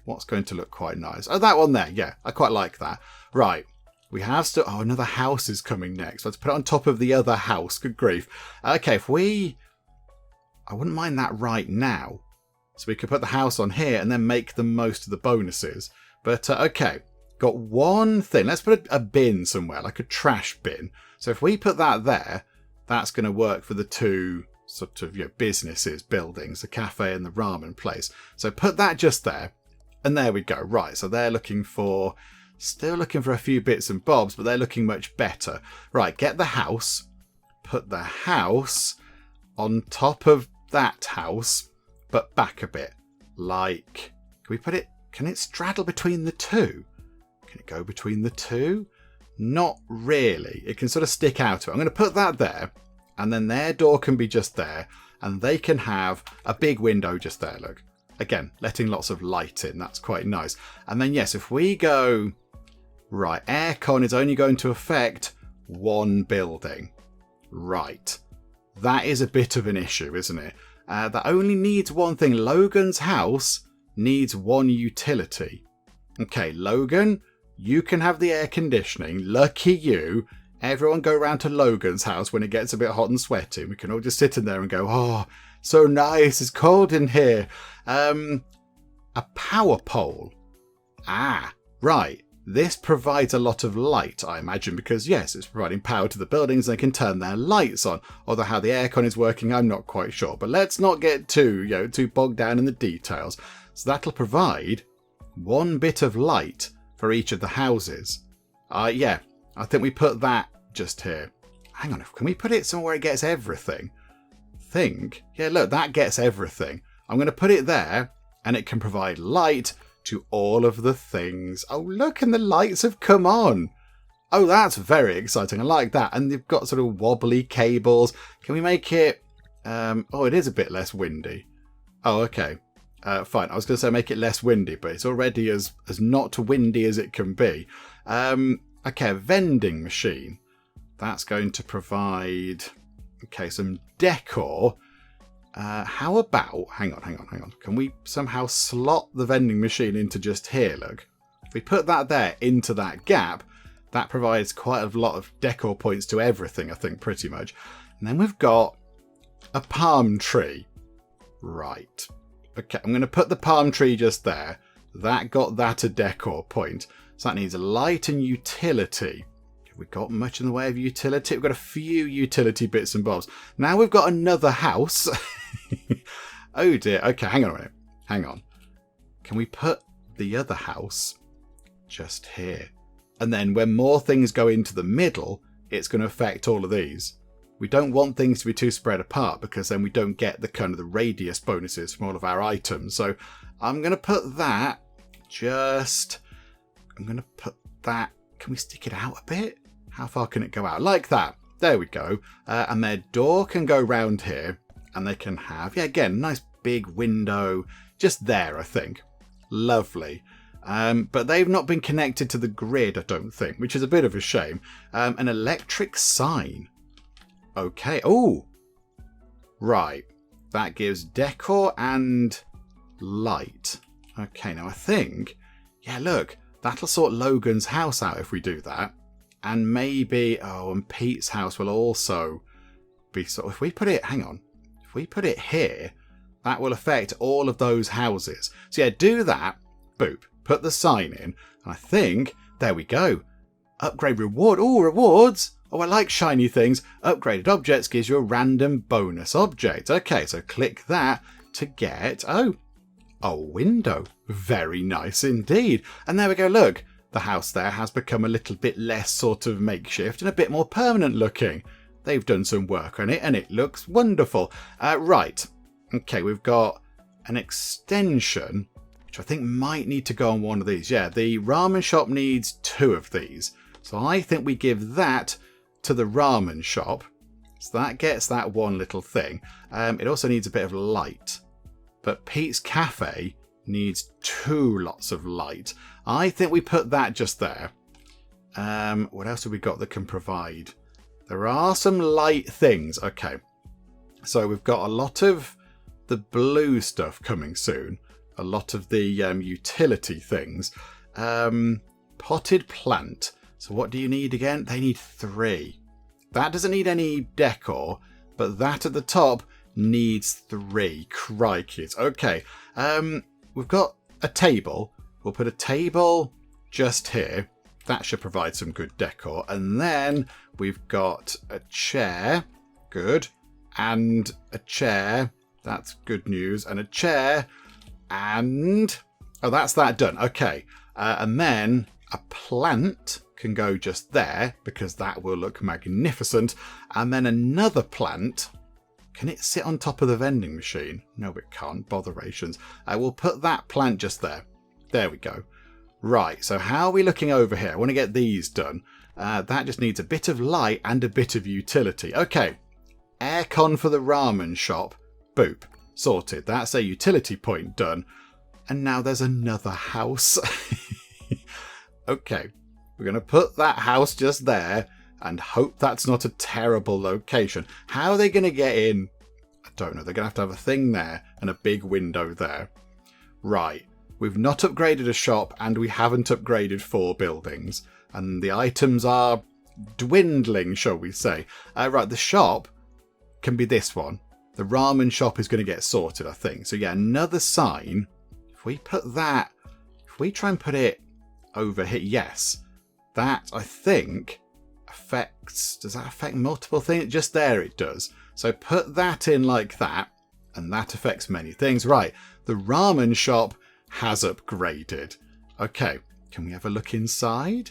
What's going to look quite nice? Oh, that one there. Yeah, I quite like that. Right. We have still... Oh, another house is coming next. Let's put it on top of the other house. Good grief. Okay, if we... I wouldn't mind that right now. So we could put the house on here and then make the most of the bonuses. But, okay. Got one thing. Let's put a bin somewhere, like a trash bin. So if we put that there, that's going to work for the two sort of businesses, buildings, the cafe and the ramen place. So put that just there. And there we go. Right, so they're looking for... Still looking for a few bits and bobs, but they're looking much better. Right, get the house. Put the house on top of that house, but back a bit. Like... Can we put it... Can it straddle between the two? Can it go between the two? Not really. It can sort of stick out to it. I'm going to put that there, and then their door can be just there, and they can have a big window just there, look. Again, letting lots of light in. That's quite nice. And then, yes, if we go... Right, aircon is only going to affect one building. Right. That is a bit of an issue, isn't it? That only needs one thing. Logan's house needs one utility. Okay, Logan, you can have the air conditioning. Lucky you. Everyone go round to Logan's house when it gets a bit hot and sweaty. We can all just sit in there and go, oh, so nice. It's cold in here. A power pole. Ah, right. This provides a lot of light, I imagine, because, yes, it's providing power to the buildings and they can turn their lights on. Although how the aircon is working, I'm not quite sure. But let's not get too bogged down in the details. So that'll provide one bit of light for each of the houses. Yeah, I think we put that just here. Hang on, can we put it somewhere it gets everything? Yeah, look, that gets everything. I'm going to put it there, and it can provide light to all of the things. Oh, look, and the lights have come on. Oh, that's very exciting. I like that. And they've got sort of wobbly cables. Can we make it... oh, it is a bit less windy. Oh, okay. Fine. I was going to say make it less windy, but it's already as not windy as it can be. Okay, a vending machine. That's going to provide... Okay, some decor. How about... Hang on. Can we somehow slot the vending machine into just here, look? If we put that there into that gap, That provides quite a lot of decor points to everything, I think, pretty much. And then we've got a palm tree. Right. Okay, I'm going to put the palm tree just there. That got that a decor point. So that needs a light and utility. Have we got much in the way of utility? We've got a few utility bits and bobs. Now we've got another house. Oh dear. Okay, hang on a minute. Hang on. Can we put the other house just here? And then when more things go into the middle, it's going to affect all of these. We don't want things to be too spread apart because then we don't get the kind of the radius bonuses from all of our items. So I'm going to put that just... I'm going to put that... Can we stick it out a bit? How far can it go out? Like that. There we go. And their door can go round here. And they can have, yeah, again, nice big window just there, I think. Lovely. But they've not been connected to the grid, I don't think, which is a bit of a shame. An electric sign. Okay. Oh, right. That gives decor and light. Okay, now I think, yeah, look, that'll sort Logan's house out if we do that. And maybe, oh, and Pete's house will also be sort of, if we put it, hang on, if we put it here, that will affect all of those houses. So yeah, do that. Boop. Put the sign in. And I think, there we go. Upgrade reward. Oh, rewards. Oh, I like shiny things. Upgraded objects gives you a random bonus object. Okay, so click that to get, oh, a window. Very nice indeed. And there we go. Look, the house there has become a little bit less sort of makeshift and a bit more permanent looking. They've done some work on it and it looks wonderful. Right. Okay, we've got an extension, which I think might need to go on one of these. Yeah, the ramen shop needs 2 of these. So I think we give that to the ramen shop. So that gets that one little thing. It also needs a bit of light. But Pete's Cafe needs 2 lots of light. I think we put that just there. What else have we got that can provide? There are some light things. Okay. So we've got a lot of the blue stuff coming soon. A lot of the utility things. Potted plant. So what do you need again? They need 3. That doesn't need any decor, but that at the top needs 3. Crikey. Okay. We've got a table. We'll put a table just here. That should provide some good decor. And then we've got a chair. Good. And a chair. That's good news. And a chair. And... oh, that's that done. Okay. And then a plant can go just there because that will look magnificent. And then another plant. Can it sit on top of the vending machine? No, it can't. Botherations. I will put that plant just there. There we go. Right, so how are we looking over here? I want to get these done. That just needs a bit of light and a bit of utility. Okay, aircon for the ramen shop. Boop. Sorted. That's a utility point done. And now there's another house. Okay, we're going to put that house just there and hope that's not a terrible location. How are they going to get in? I don't know. They're going to have a thing there and a big window there. Right. We've not upgraded a shop and we haven't upgraded 4 buildings. And the items are dwindling, shall we say. Right, the shop can be this one. The ramen shop is going to get sorted, I think. So yeah, another sign. If we put that, if we try and put it over here, yes. That, I think, affects, does that affect multiple things? Just there it does. So put that in like that, and that affects many things. Right, the ramen shop has upgraded. Okay, can we have a look inside?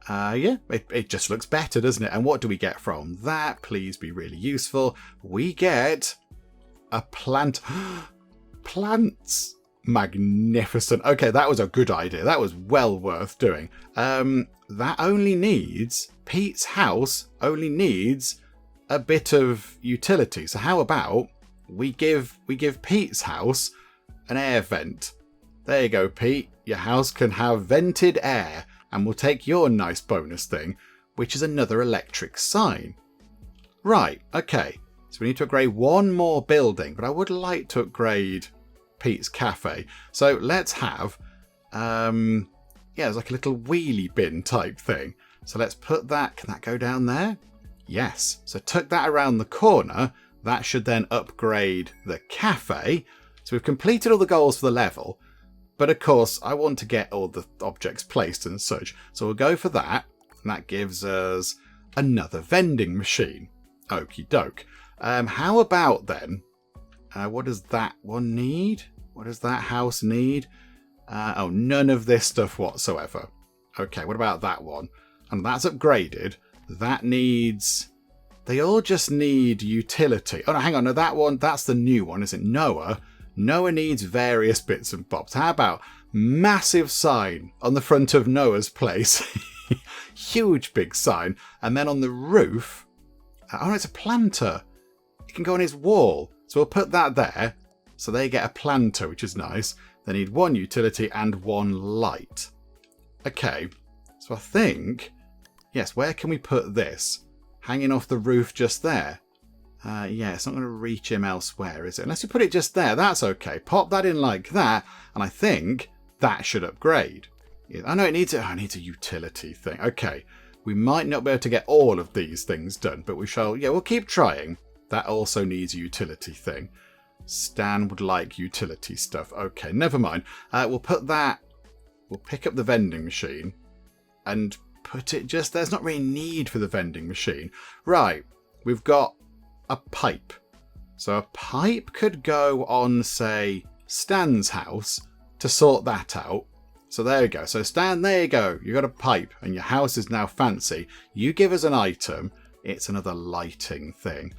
Yeah, it just looks better, doesn't it? And what do we get from that? Please be really useful. We get a plant. Plants. Magnificent. Okay, that was a good idea. That was well worth doing. That only needs, Pete's house only needs a bit of utility. So how about we give Pete's house an air vent. There you go, Pete. Your house can have vented air, and we'll take your nice bonus thing, which is another electric sign. Right, okay. So we need to upgrade one more building, but I would like to upgrade Pete's Cafe. So let's have, yeah, it's like a little wheelie bin type thing. So let's put that. Can that go down there? Yes. So tuck that around the corner. That should then upgrade the cafe. So we've completed all the goals for the level. But of course, I want to get all the objects placed and such. So we'll go for that. And that gives us another vending machine. Okie doke. How about then? What does that one need? What does that house need? Oh, none of this stuff whatsoever. Okay, what about that one? And that's upgraded. That needs... They all just need utility. Oh, no, hang on. No, that one, that's the new one, isn't it? Noah. Noah needs various bits and bobs. How about massive sign on the front of Noah's place? Huge big sign. And then on the roof... Oh, no, it's a planter. It can go on his wall. So we'll put that there. So they get a planter, which is nice. They need one utility and one light. Okay. So I think... Yes, where can we put this? Hanging off the roof just there. Yeah, it's not going to reach him elsewhere, is it? Unless we put it just there, that's okay. Pop that in like that, and I think that should upgrade. I know it needs a utility thing. Okay, we might not be able to get all of these things done, but we shall. Yeah, we'll keep trying. That also needs a utility thing. Stan would like utility stuff. Okay, never mind. We'll put that. We'll pick up the vending machine and put it just. There's not really need for the vending machine, right? We've got a pipe. So a pipe could go on, say, Stan's house to sort that out. So there you go. So Stan, there you go. You got a pipe and your house is now fancy. You give us an item. It's another lighting thing.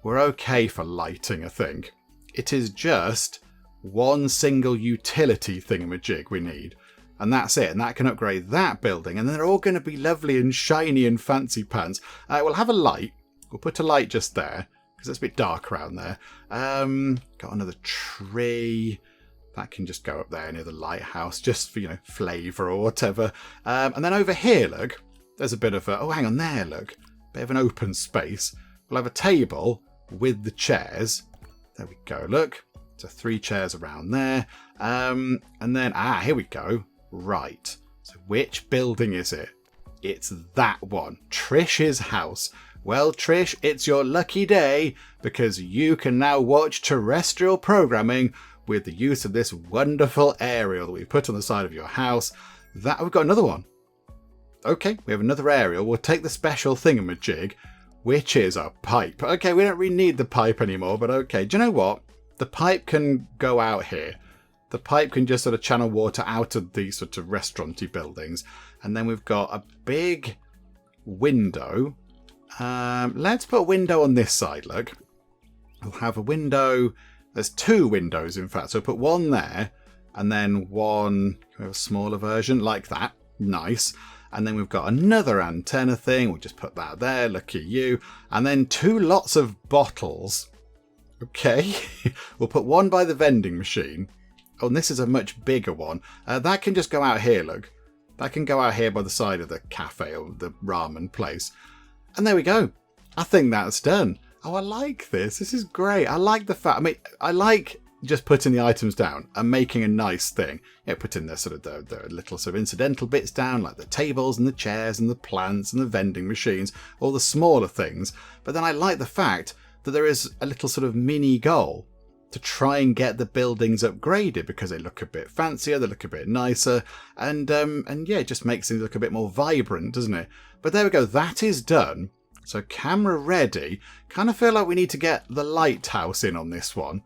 We're okay for lighting, I think. It is just one single utility thingamajig we need. And that's it. And that can upgrade that building. And then they're all going to be lovely and shiny and fancy pants. We'll have a light. We'll put a light just there, because it's a bit dark around there. Got another tree. That can just go up there near the lighthouse, just for, flavour or whatever. And then over here, look, there's a bit of a... Oh, hang on there, look. Bit of an open space. We'll have a table with the chairs. There we go, look. So 3 chairs around there. And then, here we go. Right. So which building is it? It's that one. Trish's house. Well, Trish, it's your lucky day because you can now watch terrestrial programming with the use of this wonderful aerial that we've put on the side of your house. That we've got another one. Okay, we have another aerial. We'll take the special thingamajig, which is a pipe. Okay, we don't really need the pipe anymore, but okay. Do you know what? The pipe can go out here. The pipe can just sort of channel water out of these sort of restaurant-y buildings. And then we've got a big window. Let's put a window on this side, look. We'll have a window. There's 2 windows, in fact. So put one there and then one, we have a smaller version like that. Nice. And then we've got another antenna thing. We'll just put that there. Look at you. And then 2 lots of bottles. Okay. We'll put one by the vending machine. Oh, and this is a much bigger one. That can just go out here, look. That can go out here by the side of the cafe or the ramen place. And there we go. I think that's done. Oh, I like this. This is great. I like the fact. I like just putting the items down and making a nice thing. Putting the sort of the little sort of incidental bits down, like the tables and the chairs and the plants and the vending machines, all the smaller things. But then I like the fact that there is a little sort of mini goal to try and get the buildings upgraded because they look a bit fancier, they look a bit nicer, and yeah, it just makes things look a bit more vibrant, doesn't it? But there we go, that is done. So camera ready. Kind of feel like we need to get the lighthouse in on this one.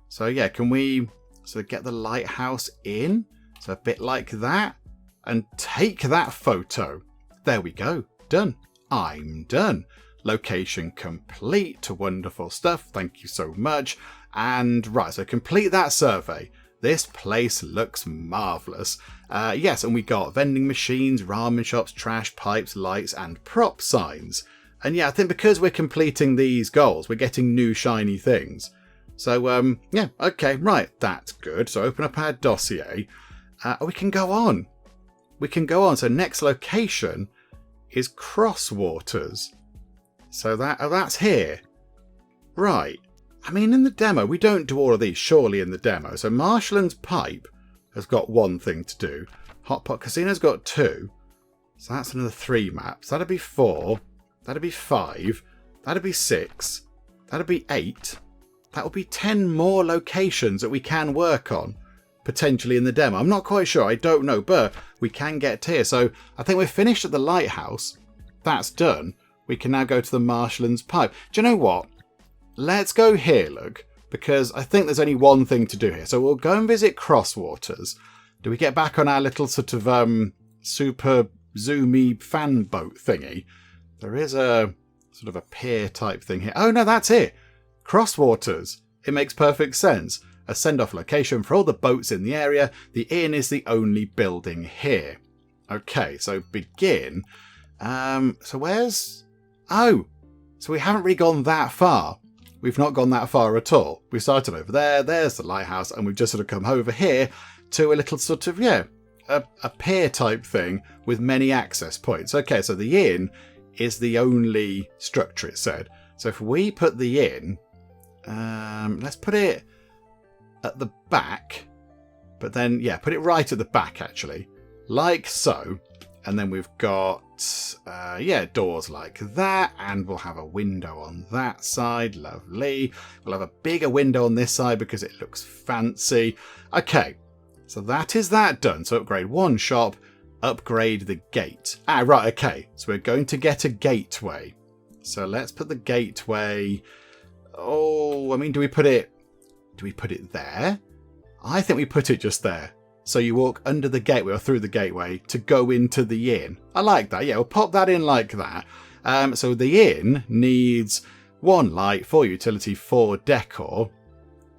So yeah, can we sort of get the lighthouse in? So a bit like that, and take that photo. There we go, done. I'm done. Location complete to wonderful stuff. Thank you so much. And right, so complete that survey. This place looks marvellous. Yes, and we got vending machines, ramen shops, trash, pipes, lights, and prop signs. And yeah, I think because we're completing these goals, we're getting new shiny things. So, yeah, okay, right, that's good. So open up our dossier. We can go on. We can go on. So next location is Crosswaters. So that's here. Right. I mean, in the demo, we don't do all of these, surely, in the demo. So Marshlands Pipe has got 1 thing to do. Hot Pot Casino's got 2. So that's another 3 maps. That'd be 4. That'd be 5. That'd be 6. That'd be 8. That would be 10 more locations that we can work on, potentially in the demo. I'm not quite sure. I don't know, but we can get here. So I think we're finished at the Lighthouse. That's done. We can now go to the Marshlands pipe. Do you know what? Let's go here, look, because I think there's only one thing to do here. So we'll go and visit Crosswaters. Do we get back on our little sort of super zoomy fan boat thingy? There is a sort of a pier type thing here. Oh no, that's it. Crosswaters. It makes perfect sense. A send-off location for all the boats in the area. The inn is the only building here. Okay, so begin. So where's... Oh, so we haven't really gone that far. We've not gone that far at all. We started over there. There's the lighthouse. And we've just sort of come over here to a little sort of, yeah, a pier type thing with many access points. Okay, so the inn is the only structure, it said. So if we put the inn... let's put it at the back, but then, yeah, put it right at the back, actually, like so. And then we've got, doors like that, and we'll have a window on that side. Lovely. We'll have a bigger window on this side because it looks fancy. Okay, so that is that done. So upgrade one shop, upgrade the gate. Ah, right, okay. So we're going to get a gateway. So let's put the gateway... Oh, I mean, do we put it there? I think we put it just there. So you walk under the gateway or through the gateway to go into the inn. I like that. Yeah, we'll pop that in like that. So the inn needs 1 light, 4 utility, 4 decor.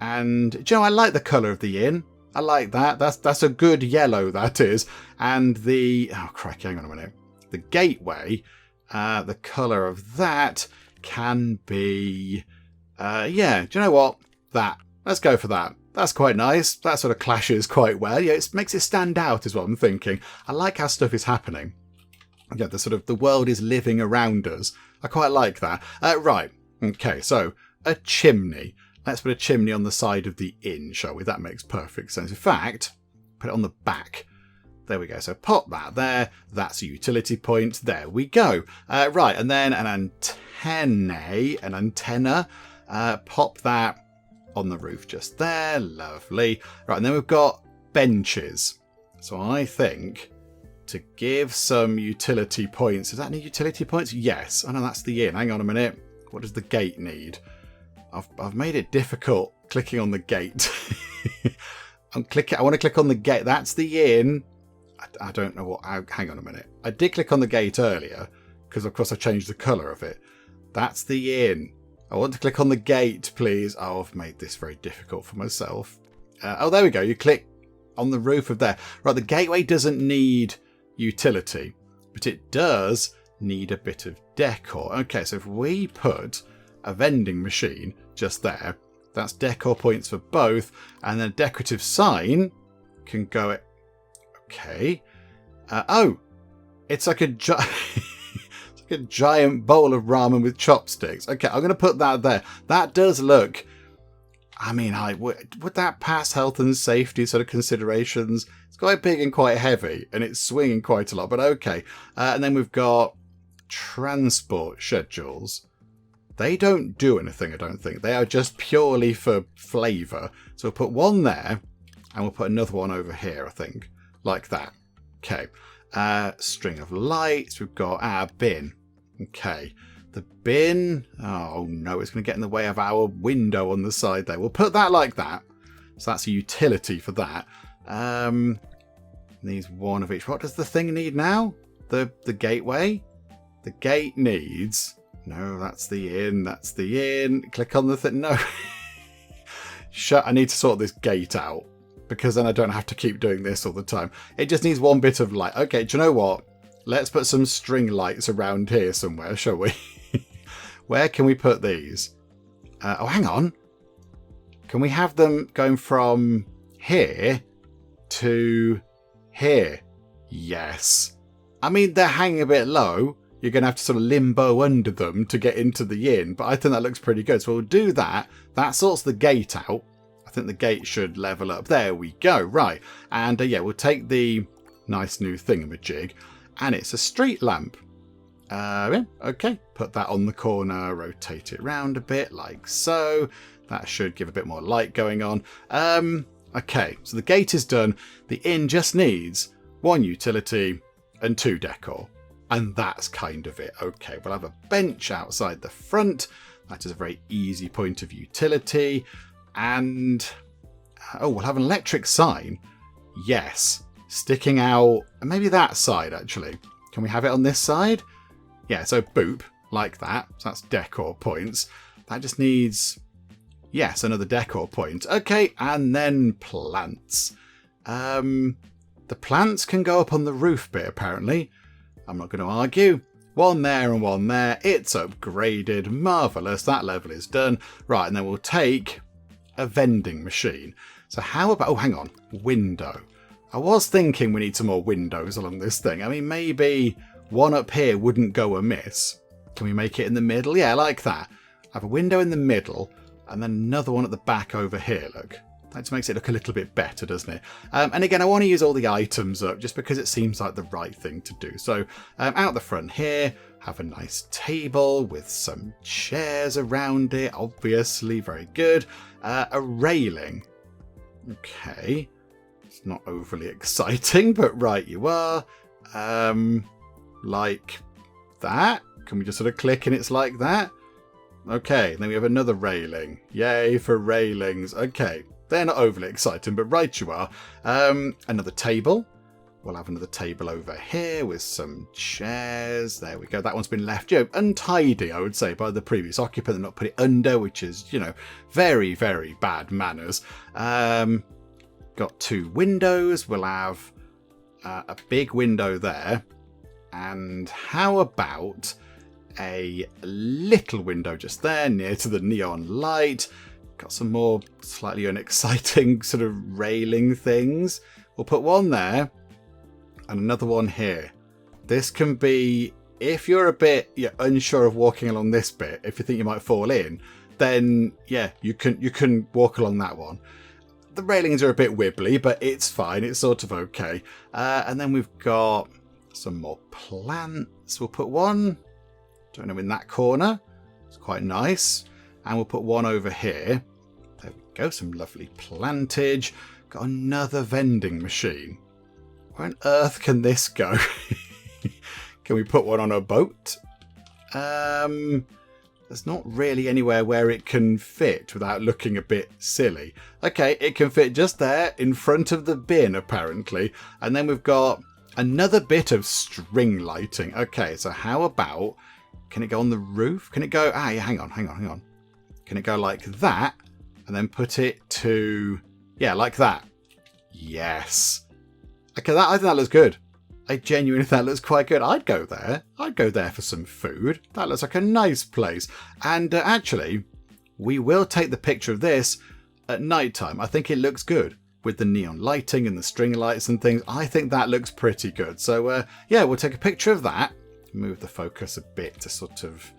And, do you know, I like the colour of the inn. I like that. That's a good yellow, that is. And the... Oh, crikey, hang on a minute. The gateway, the colour of that can be... yeah, do you know what? That. Let's go for that. That's quite nice. That sort of clashes quite well. Yeah, it makes it stand out is what I'm thinking. I like how stuff is happening. Yeah, the world is living around us. I quite like that. Right. Okay, so a chimney. Let's put a chimney on the side of the inn, shall we? That makes perfect sense. In fact, put it on the back. There we go. So pop that there. That's a utility point. There we go. Right, and then an antenna. Pop that on the roof just there. Lovely. Right, and then we've got benches. So I think to give some utility points. Does that need utility points? Yes. Oh no, that's the inn. Hang on a minute. What does the gate need? I've made it difficult clicking on the gate. I want to click on the gate. That's the inn. I don't know what... Hang on a minute. I did click on the gate earlier because, of course, I changed the colour of it. That's the inn. I want to click on the gate, please. Oh, I've made this very difficult for myself. Oh, there we go. You click on the roof of there. Right, the gateway doesn't need utility, but it does need a bit of decor. Okay, so if we put a vending machine just there, that's decor points for both, and then a decorative sign can go... Okay. Oh, it's like a giant bowl of ramen with chopsticks. Okay, I'm going to put that there. That does look... I mean, would that pass health and safety sort of considerations? It's quite big and quite heavy, and it's swinging quite a lot, but okay. And then we've got transport schedules. They don't do anything, I don't think. They are just purely for flavour. So we'll put one there, and we'll put another one over here, I think. Like that. Okay. String of lights. We've got our bin. Okay. The bin. Oh no, it's going to get in the way of our window on the side there. We'll put that like that. So that's a utility for that. Needs one of each. What does the thing need now? The gateway? The gate needs... No, that's the inn. That's the inn. Click on the thing. No. Shut. I need to sort this gate out, because then I don't have to keep doing this all the time. It just needs one bit of light. Okay, do you know what? Let's put some string lights around here somewhere, shall we? Where can we put these? Oh, hang on. Can we have them going from here to here? Yes. I mean, they're hanging a bit low. You're going to have to sort of limbo under them to get into the inn, but I think that looks pretty good. So we'll do that. That sorts the gate out. I think the gate should level up. There we go. Right. And yeah, we'll take the nice new thingamajig and it's a street lamp. Yeah, okay, put that on the corner, rotate it round a bit like so. That should give a bit more light going on. Okay, so the gate is done. The inn just needs 1 utility and 2 decor. And that's kind of it. Okay, we'll have a bench outside the front. That is a very easy point of utility. And, oh, we'll have an electric sign. Yes, sticking out, maybe that side actually. Can we have it on this side? Yeah, so boop, like that. So that's decor points. That just needs, yes, another decor point. Okay, and then plants. The plants can go up on the roof bit, apparently. I'm not going to argue. 1 there and 1 there. It's upgraded. Marvellous. That level is done. Right, and then we'll take a vending machine. So how about, oh, hang on, window. I was thinking we need some more windows along this thing. I mean, maybe 1 up here wouldn't go amiss. Can we make it in the middle? Yeah, like that. Have a window in the middle and then another one at the back over here, look. That just makes it look a little bit better, doesn't it? And again, I want to use all the items up just because it seems like the right thing to do. So out the front here, have a nice table with some chairs around it, obviously, very good. A railing. Okay. It's not overly exciting, but right you are. Like that. Can we just sort of click and it's like that? Okay, then we have another railing. Yay for railings. Okay. They're not overly exciting, but right you are. Another table. We'll have another table over here with some chairs. There we go. That one's been left, untidy, I would say, by the previous occupant and not put it under, which is, very, very bad manners. Got 2 windows. We'll have a big window there. And how about a little window just there near to the neon light? Got some more slightly unexciting sort of railing things. We'll put 1 there and another one here. This can be, if you're a bit unsure of walking along this bit, if you think you might fall in, then yeah, you can walk along that one. The railings are a bit wibbly, but it's fine. It's sort of okay. And then we've got some more plants. We'll put 1, don't know, in that corner. It's quite nice. And we'll put 1 over here. There we go, some lovely plantage. Got another vending machine. Where on earth can this go? Can we put 1 on a boat? There's not really anywhere where it can fit without looking a bit silly. Okay, it can fit just there in front of the bin, apparently. And then we've got another bit of string lighting. Okay, so how about, can it go on the roof? Can it go, yeah, hang on. Can it go like that? And then put it to, yeah, like that. Yes. Okay, I think that looks good. I genuinely think that looks quite good. I'd go there. I'd go there for some food. That looks like a nice place. And actually, we will take the picture of this at night time. I think it looks good with the neon lighting and the string lights and things. I think that looks pretty good. So yeah, we'll take a picture of that. Move the focus a bit to sort of,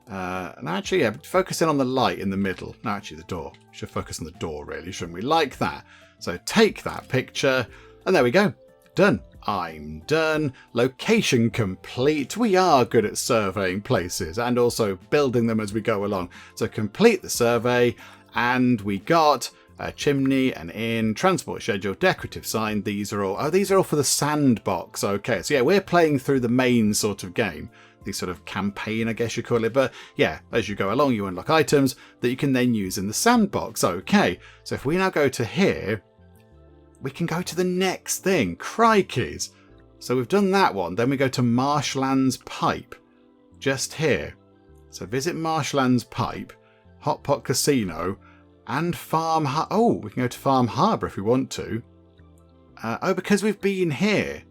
and actually, yeah, focus in on the light in the middle. No, actually the door. Should focus on the door really, shouldn't we? Like that. So take that picture and there we go. Done. I'm done. Location complete. We are good at surveying places and also building them as we go along. So complete the survey and we got a chimney, an inn, transport schedule, decorative sign. These are all for the sandbox. Okay, so yeah, we're playing through the main sort of game. The sort of campaign, I guess you call it. But yeah, as you go along, you unlock items that you can then use in the sandbox. Okay, so if we now go to here, we can go to the next thing. Crikeys. So we've done that one. Then we go to Marshlands Pipe. Just here. So visit Marshlands Pipe, Hot Pot Casino, and Farm... Oh, we can go to Farm Harbour if we want to. Oh, because we've been here.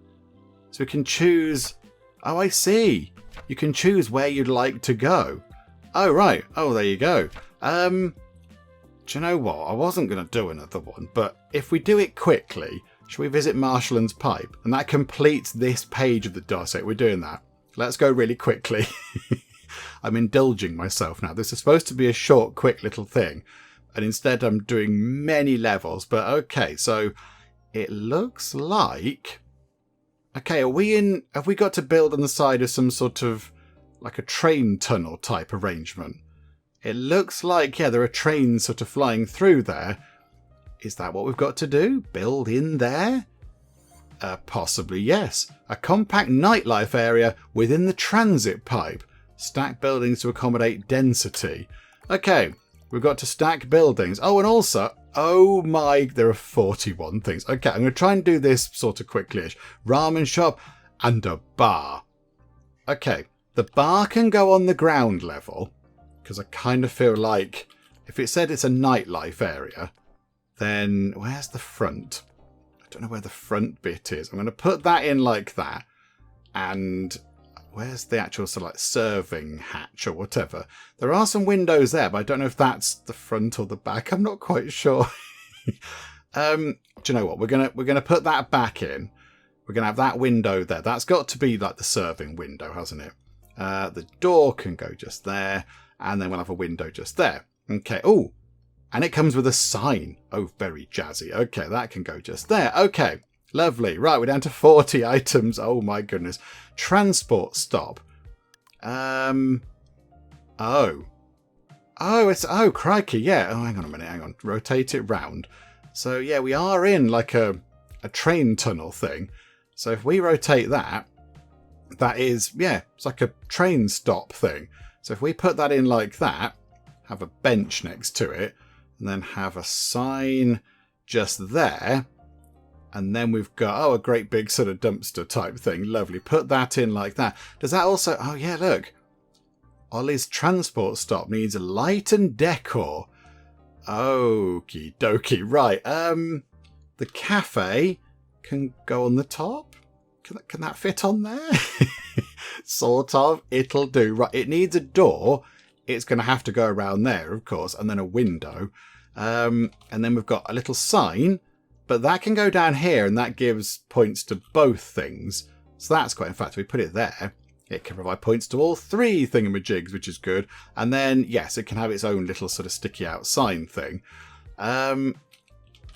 So we can choose... Oh, I see. You can choose where you'd like to go. Oh, right. Oh, there you go. Do you know what? I wasn't going to do another one, but if we do it quickly, shall we visit Marshlands Pipe? And that completes this page of the dossier. We're doing that. Let's go really quickly. I'm indulging myself now. This is supposed to be a short, quick little thing. And instead I'm doing many levels. But okay, so it looks like... Okay, have we got to build on the side of some sort of like a train tunnel type arrangement? It looks like, yeah, there are trains sort of flying through there. Is that what we've got to do? Build in there? Possibly, yes. A compact nightlife area within the transit pipe. Stack buildings to accommodate density. Okay, we've got to stack buildings. Oh, and also, oh my, there are 41 things. Okay, I'm going to try and do this sort of quickly-ish. Ramen shop and a bar. Okay, the bar can go on the ground level, because I kind of feel like if it said it's a nightlife area, then where's the front? I don't know where the front bit is. I'm going to put that in like that. And where's the actual sort of like serving hatch or whatever? There are some windows there, but I don't know if that's the front or the back. I'm not quite sure. Do you know what? We're gonna put that back in. We're gonna have that window there. That's got to be like the serving window, hasn't it? The door can go just there, and then we'll have a window just there. Okay. Oh. And it comes with a sign. Oh, very jazzy. Okay, that can go just there. Okay, lovely. Right, we're down to 40 items. Oh, my goodness. Transport stop. Oh, crikey, yeah. Oh, hang on a minute, hang on. Rotate it round. So, yeah, we are in like a train tunnel thing. So if we rotate that, that is, yeah, it's like a train stop thing. So if we put that in like that, have a bench next to it, and then have a sign just there. And then we've got, a great big sort of dumpster type thing. Lovely. Put that in like that. Does that also... Oh, yeah, look. Ollie's transport stop needs light and decor. Okie dokie. Right. The cafe can go on the top. Can that fit on there? Sort of. It'll do. Right. It needs a door. It's going to have to go around there, of course, and then a window. And then we've got a little sign, but that can go down here, and that gives points to both things. So that's quite, in fact, if we put it there, it can provide points to all three thingamajigs, which is good. And then, yes, it can have its own little sort of sticky out sign thing. Then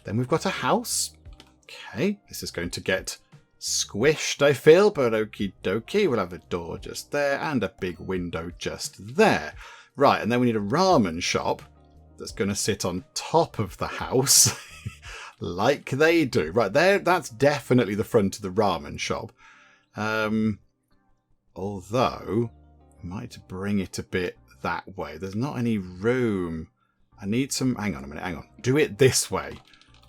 we've got a house. Okay, this is going to get squished, I feel, but okie dokie. We'll have a door just there and a big window just there. Right, and then we need a ramen shop that's going to sit on top of the house like they do. Right, there, that's definitely the front of the ramen shop. Although, I might bring it a bit that way. There's not any room. I need some... Hang on a minute, hang on. Do it this way.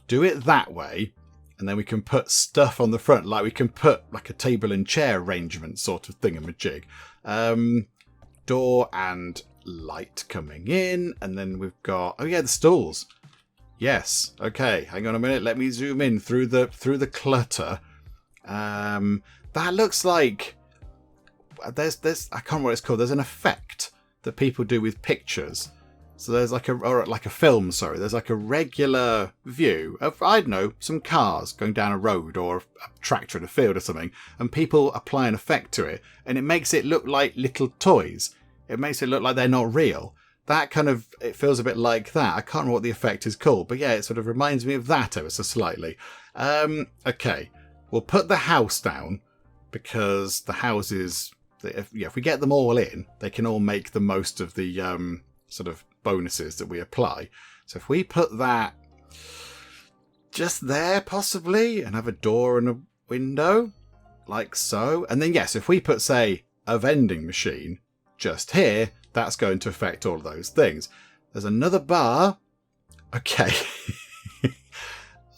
Do it that way. And then we can put stuff on the front. Like we can put like a table and chair arrangement sort of thingamajig. Door and light coming in. And then we've got... Oh yeah, the stools. Yes. Okay, hang on a minute. Let me zoom in through the clutter. That looks like... There's I can't remember what it's called. There's an effect that people do with pictures. So there's like a film, sorry. There's like a regular view of, I don't know, some cars going down a road or a tractor in a field or something. And people apply an effect to it. And it makes it look like little toys. It makes it look like they're not real. That kind of, it feels a bit like that. I can't remember what the effect is called. But yeah, it sort of reminds me of that ever so slightly. Okay, we'll put the house down because the houses... If we get them all in, they can all make the most of the sort of bonuses that we apply. So if we put that just there, possibly, and have a door and a window, like so. And then, yes, if we put, say, a vending machine just here, that's going to affect all of those things. There's another bar. Okay.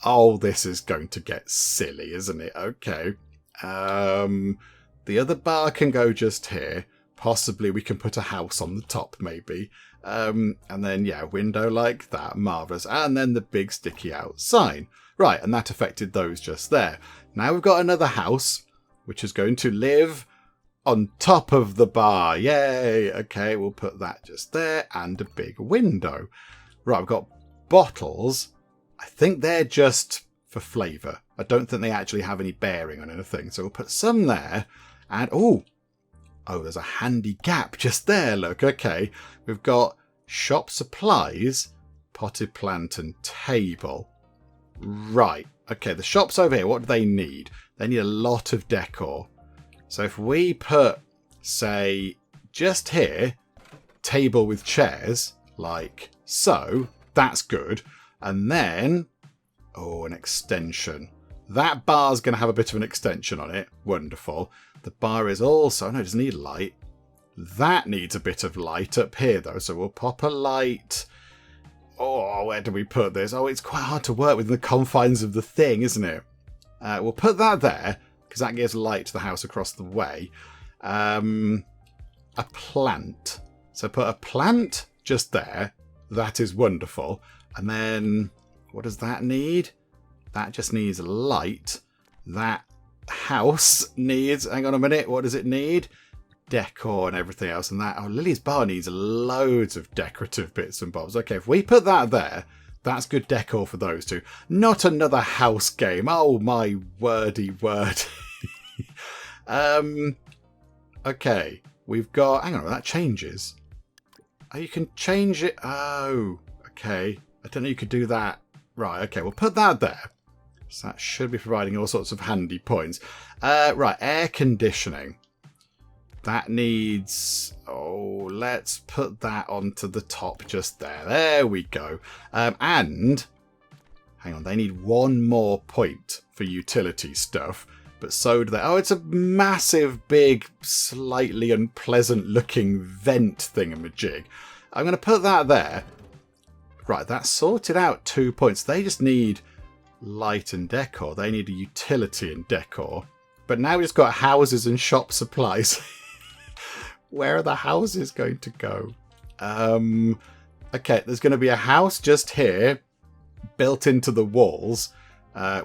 Oh, this is going to get silly, isn't it? Okay. The other bar can go just here. Possibly we can put a house on the top, maybe. And then, yeah, window like that. Marvellous. And then the big sticky out sign. Right, and that affected those just there. Now we've got another house, which is going to live on top of the bar. Yay! Okay, we'll put that just there. And a big window. Right, we've got bottles. I think they're just for flavour. I don't think they actually have any bearing on anything. So we'll put some there. And, oh, there's a handy gap just there, look. Okay, we've got shop supplies, potted plant and table. Right, Okay, the shops over here, what do they need? They need a lot of decor. So if we put, say, just here, table with chairs, like so, that's good. And then, oh, an extension. That bar's going to have a bit of an extension on it. Wonderful. The bar is also, no, it doesn't need light. That needs a bit of light up here, though. So we'll pop a light. Oh, where do we put this? Oh, it's quite hard to work within the confines of the thing, isn't it? We'll put that there, because that gives light to the house across the way. A plant. So put a plant just there. That is wonderful. And then, what does that need? That just needs light. That house needs, hang on a minute, what does it need? Decor and everything else. And that, oh, Lily's bar needs loads of decorative bits and bobs. Okay, if we put that there, that's good decor for those two. Not another house game. Oh, my wordy word. Okay, we've got, hang on, that changes. Oh, you can change it. Oh, okay. I don't know you could do that. Right, okay, we'll put that there. So that should be providing all sorts of handy points. Right, air conditioning. That needs... Oh, let's put that onto the top just there. There we go. And... Hang on, they need one more point for utility stuff. But so do they. Oh, it's a massive, big, slightly unpleasant looking vent thingamajig. I'm going to put that there. Right, that's sorted out 2 points. They just need light and decor. They need a utility and decor. But now we've just got houses and shop supplies. Where are the houses going to go? Okay, there's going to be a house just here, built into the walls,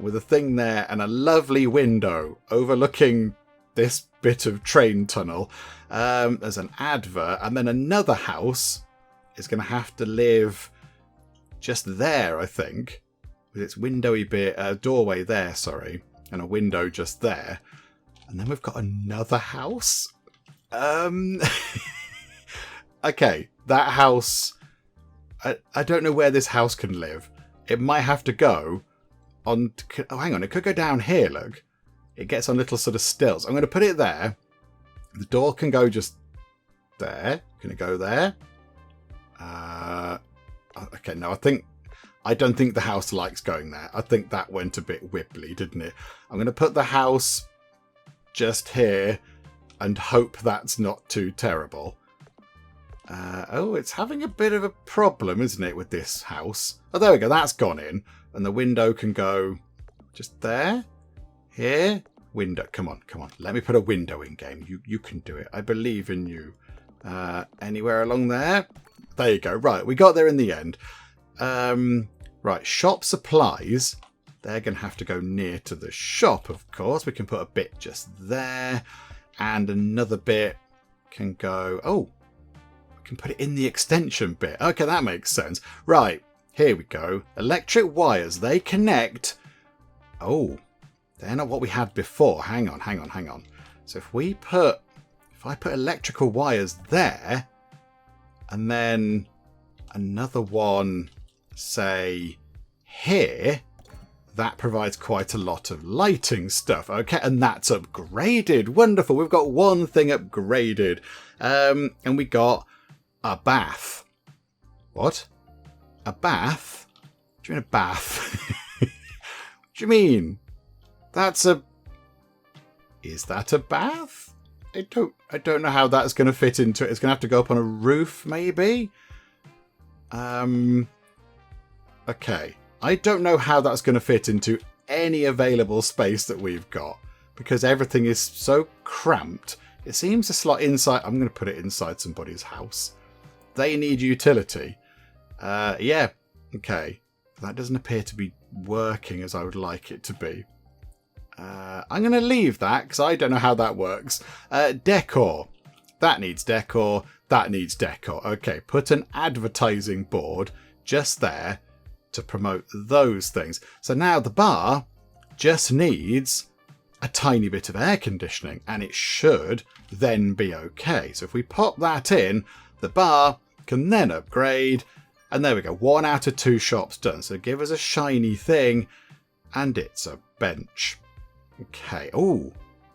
with a thing there and a lovely window overlooking this bit of train tunnel. There's an advert, and then another house is going to have to live just there, I think, with its windowy bit, doorway there, sorry, and a window just there. And then we've got another house. Okay, that house, I don't know where this house can live. It might have to go on, oh, hang on, it could go down here, look. It gets on little sort of stilts. I'm going to put it there. The door can go just there. Can it go there? Okay, no, I don't think the house likes going there. I think that went a bit wibbly, didn't it? I'm going to put the house just here and hope that's not too terrible. Oh, it's having a bit of a problem, isn't it, with this house? Oh, there we go. That's gone in. And the window can go just there. Here. Window. Come on, come on. Let me put a window in game. You can do it. I believe in you. Anywhere along there? There you go. Right, we got there in the end. Right, shop supplies. They're going to have to go near to the shop, of course. We can put a bit just there. And another bit can go... Oh, we can put it in the extension bit. Okay, that makes sense. Right, here we go. Electric wires, they connect... Oh, they're not what we had before. Hang on, hang on, hang on. So if I put electrical wires there, and then another one, say, here, that provides quite a lot of lighting stuff. Okay, and that's upgraded. Wonderful. We've got one thing upgraded. And we got a bath. What? A bath? What do you mean a bath? What do you mean? That's a... Is that a bath? I don't know how that's going to fit into it. It's going to have to go up on a roof, maybe? Okay. I don't know how that's going to fit into any available space that we've got, because everything is so cramped. It seems to slot inside... I'm going to put it inside somebody's house. They need utility. Yeah. Okay. That doesn't appear to be working as I would like it to be. I'm going to leave that because I don't know how that works. Decor. That needs decor. That needs decor. Okay, put an advertising board just there to promote those things. So now the bar just needs a tiny bit of air conditioning and it should then be okay. So if we pop that in, the bar can then upgrade. And there we go. 1 out of 2 shops done. So give us a shiny thing. and it's a bench. Okay. Oh,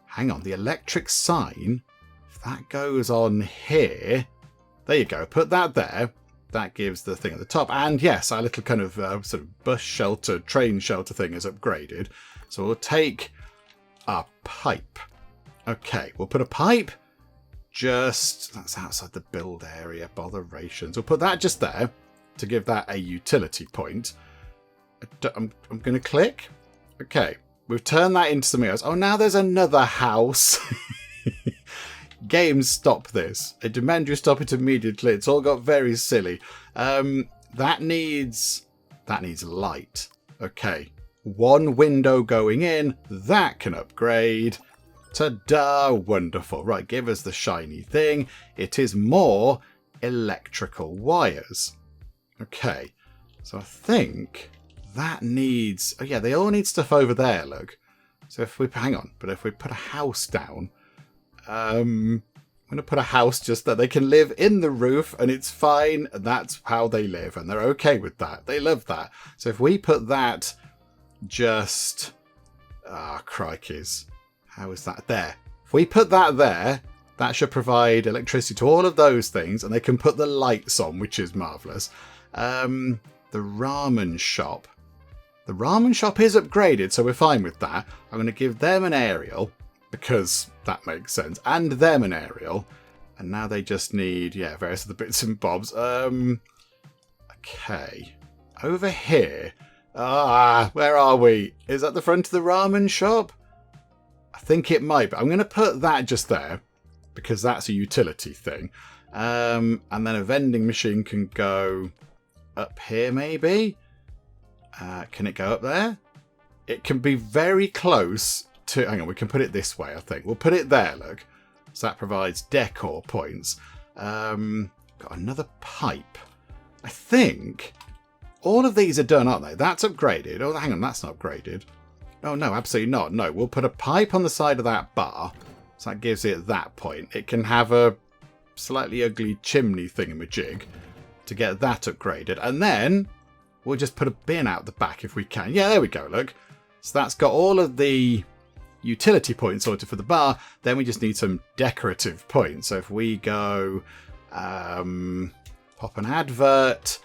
hang on. The electric sign, if that goes on here, there you go. Put that there. That gives the thing at the top. And yes, our little kind of sort of bus shelter, train shelter thing is upgraded. So we'll take a pipe. Okay, we'll put a pipe that's outside the build area. Botherations. We'll put that just there to give that a utility point. I'm going to click. Okay, we've turned that into something else. Oh, now there's another house. Games, stop this. I demand you stop it immediately. It's all got very silly. That needs light. Okay. One window going in. That can upgrade. Ta-da! Wonderful. Right, give us the shiny thing. It is more electrical wires. Okay. So I think that needs... Oh yeah, they all need stuff over there, look. So if we... Hang on. But if we put a house down... I'm going to put a house just that they can live in the roof and it's fine. And that's how they live and they're okay with that. They love that. So if we put that just... crikeys. How is that there? If we put that there, that should provide electricity to all of those things and they can put the lights on, which is marvellous. The ramen shop. The ramen shop is upgraded, so we're fine with that. I'm going to give them an aerial. Because that makes sense. And them an aerial. And now they just need, yeah, various other bits and bobs. Okay. Over here. Where are we? Is that the front of the ramen shop? I think it might, but I'm going to put that just there. Because that's a utility thing. And then a vending machine can go up here, maybe? Can it go up there? It can be very close to... Hang on, we can put it this way, I think. We'll put it there, look. So that provides decor points. Got another pipe. I think all of these are done, aren't they? That's upgraded. Oh, hang on, that's not upgraded. Oh, no, absolutely not. No, we'll put a pipe on the side of that bar. So that gives it that point. It can have a slightly ugly chimney thingamajig to get that upgraded. And then we'll just put a bin out the back if we can. Yeah, there we go, look. So that's got all of the utility points sorted for the bar. Then we just need some decorative points. So if we go pop an advert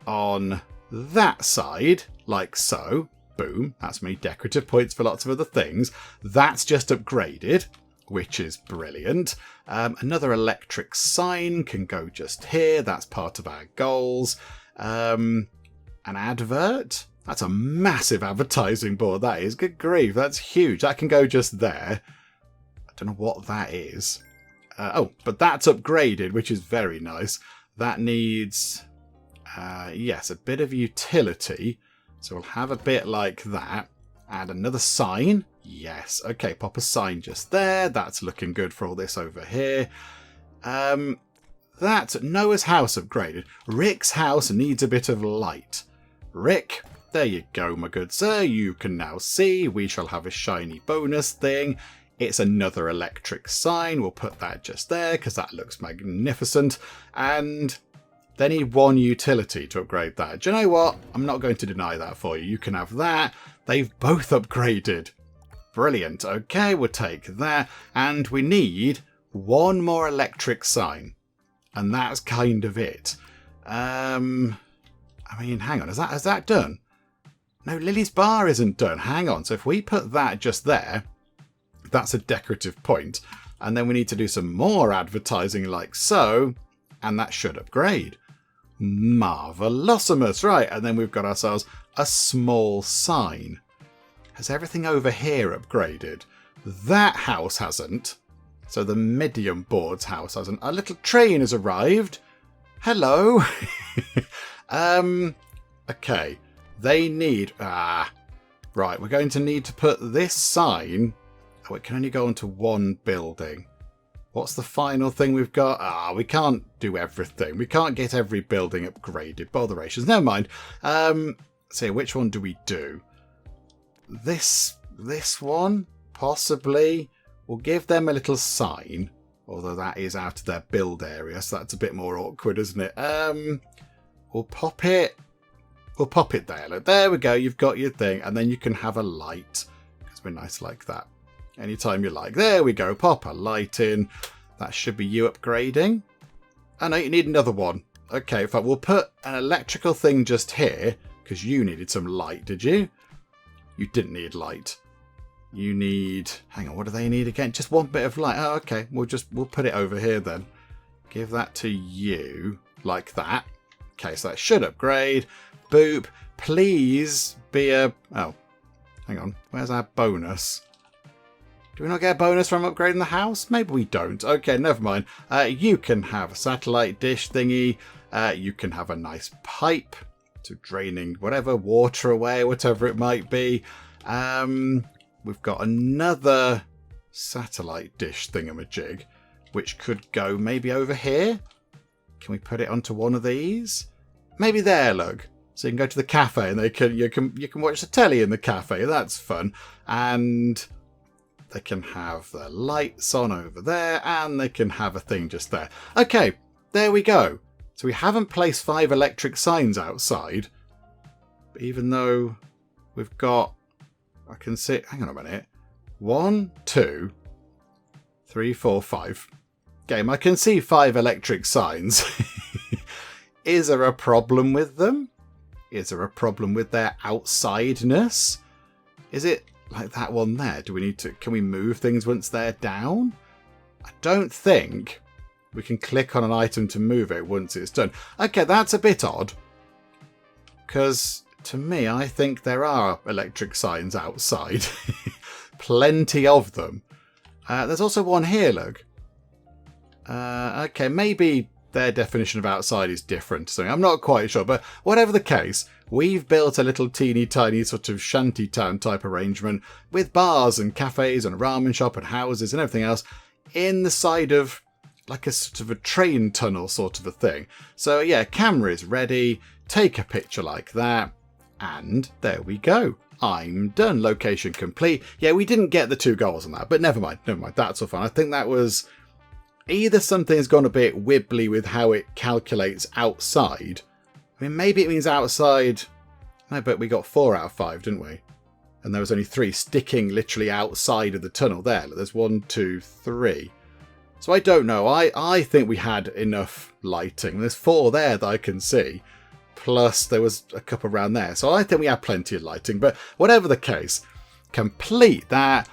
on that side, like so, boom, that's many decorative points for lots of other things. That's just upgraded, which is brilliant. Another electric sign can go just here. That's part of our goals. An advert. That's a massive advertising board, that is. Good grief, that's huge. That can go just there. I don't know what that is. But that's upgraded, which is very nice. That needs, yes, a bit of utility. So we'll have a bit like that. Add another sign. Yes, okay, pop a sign just there. That's looking good for all this over here. That's Noah's house upgraded. Rick's house needs a bit of light. Rick... There you go, my good sir. You can now see we shall have a shiny bonus thing. It's another electric sign. We'll put that just there because that looks magnificent. And they need one utility to upgrade that. Do you know what? I'm not going to deny that for you. You can have that. They've both upgraded. Brilliant. Okay, we'll take that. And we need one more electric sign. And that's kind of it. I mean, hang on. Is that done? No, Lily's bar isn't done. Hang on. So if we put that just there, that's a decorative point. And then we need to do some more advertising like so. And that should upgrade. Marvellousimus. Right. And then we've got ourselves a small sign. Has everything over here upgraded? That house hasn't. So the medium board's house hasn't. A little train has arrived. Hello. Okay. They need... Right, we're going to need to put this sign... Oh, it can only go onto one building. What's the final thing we've got? We can't do everything. We can't get every building upgraded. Botherations. Never mind. So which one do we do? This one? Possibly. We'll give them a little sign. Although that is out of their build area, so that's a bit more awkward, isn't it? We'll pop it... we'll pop it there. Look, there we go. You've got your thing. And then you can have a light. Because we're nice like that. Anytime you like. There we go. Pop a light in. That should be you upgrading. Oh, no, you need another one. Okay, in fact, we'll put an electrical thing just here. Because you needed some light, did you? You didn't need light. You need... Hang on, what do they need again? Just one bit of light. Oh, okay. We'll put it over here then. Give that to you. Like that. Okay, so that should upgrade. Boop. Please be a... Oh, hang on. Where's our bonus? Do we not get a bonus from upgrading the house? Maybe we don't. Okay, never mind. You can have a satellite dish thingy. You can have a nice pipe to draining whatever, water away, whatever it might be. We've got another satellite dish thingamajig, which could go maybe over here. Can we put it onto one of these? Maybe there, look. So you can go to the cafe and you can watch the telly in the cafe. That's fun. And they can have the lights on over there, and they can have a thing just there. Okay, there we go. So we haven't placed 5 electric signs outside. But even though we've got... I can see... Hang on a minute. 1, 2, 3, 4, 5. Game, I can see 5 electric signs. Is there a problem with them? Is there a problem with their outsideness? Is it like that one there? Do we need to... Can we move things once they're down? I don't think we can click on an item to move it once it's done. Okay, that's a bit odd. Because to me, I think there are electric signs outside. Plenty of them. There's also one here, look. Okay, maybe their definition of outside is different to something. I'm not quite sure, but whatever the case, we've built a little teeny tiny sort of shantytown type arrangement with bars and cafes and a ramen shop and houses and everything else in the side of like a sort of a train tunnel sort of a thing. So yeah, camera is ready. Take a picture like that. And there we go. I'm done. Location complete. Yeah, we didn't get the 2 goals on that, but never mind. Never mind. That's all fine. I think that was... Either something's gone a bit wibbly with how it calculates outside. I mean, maybe it means outside... No, but we got 4 out of 5, didn't we? And there was only 3 sticking literally outside of the tunnel there. There's 1, 2, 3. So I don't know. I think we had enough lighting. There's 4 there that I can see. Plus there was a couple around there. So I think we had plenty of lighting. But whatever the case, complete that.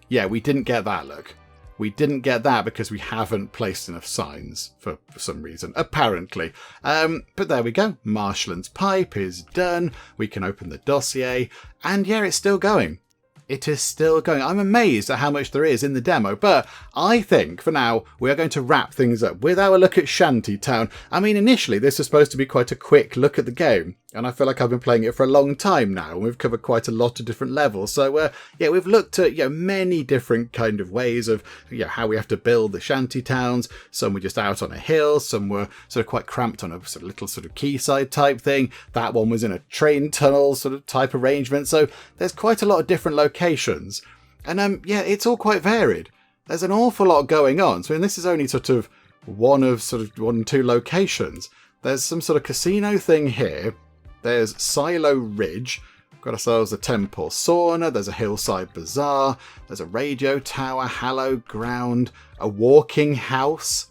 Yeah, we didn't get that look. We didn't get that because we haven't placed enough signs for some reason, apparently. But there we go. Marshlands pipe is done. We can open the dossier. And yeah, it's still going. It is still going. I'm amazed at how much there is in the demo, but I think for now we are going to wrap things up with our look at Shantytown. I mean, initially this was supposed to be quite a quick look at the game, and I feel like I've been playing it for a long time now, and we've covered quite a lot of different levels. So yeah, we've looked at many different kind of ways of how we have to build the shantytowns. Some were just out on a hill, some were sort of quite cramped on a sort of little sort of quayside type thing. That one was in a train tunnel sort of type arrangement. So there's quite a lot of different locations, and yeah, it's all quite varied. There's an awful lot going on. So this is only sort of one of 2 locations. There's some sort of casino thing here. There's Silo Ridge. We've got ourselves a temple sauna. There's a hillside bazaar. There's a radio tower, hallowed ground, a walking house.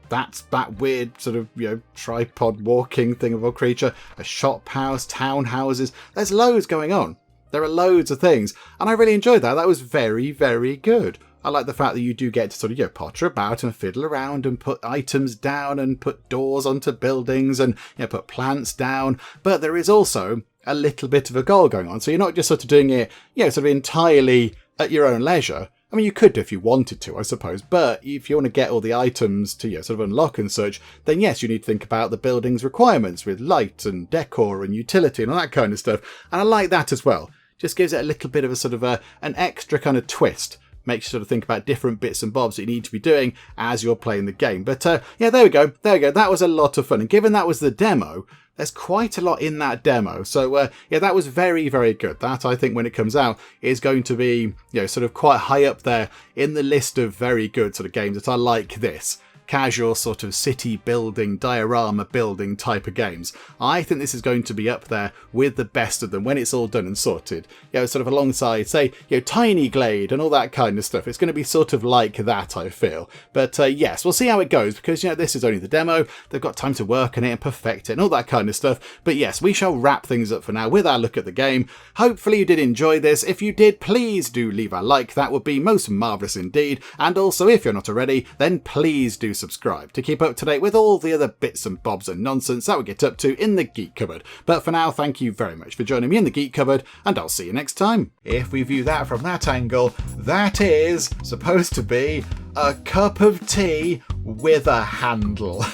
That's that weird sort of, tripod walking thing of a creature. A shop house, townhouses. There's loads going on. There are loads of things. And I really enjoyed that. That was very, very good. I like the fact that you do get to sort of, potter about and fiddle around and put items down and put doors onto buildings and, put plants down. But there is also a little bit of a goal going on. So you're not just sort of doing it, sort of entirely at your own leisure. I mean, you could do if you wanted to, I suppose. But if you want to get all the items to, sort of unlock and such, then yes, you need to think about the building's requirements with light and decor and utility and all that kind of stuff. And I like that as well. Just gives it a little bit of a sort of an extra kind of twist. Makes you sort of think about different bits and bobs that you need to be doing as you're playing the game. But yeah, there we go. There we go. That was a lot of fun. And given that was the demo, there's quite a lot in that demo. So yeah, that was very, very good. That, I think, when it comes out, is going to be, sort of quite high up there in the list of very good sort of games that are like this. casual sort of city building, diorama building type of games. I think this is going to be up there with the best of them when it's all done and sorted. You know, sort of alongside, say, you know, Tiny Glade and all that kind of stuff. It's going to be sort of like that, I feel. But yes, we'll see how it goes because, you know, this is only the demo. They've got time to work on it and perfect it and all that kind of stuff. But yes, we shall wrap things up for now with our look at the game. Hopefully you did enjoy this. If you did, please do leave a like. That would be most marvellous indeed. And also, if you're not already, then please do subscribe to keep up to date with all the other bits and bobs and nonsense that we get up to in the Geek Cupboard. But for now, thank you very much for joining me in the Geek Cupboard, and I'll see you next time. If we view that from that angle, that is supposed to be a cup of tea with a handle.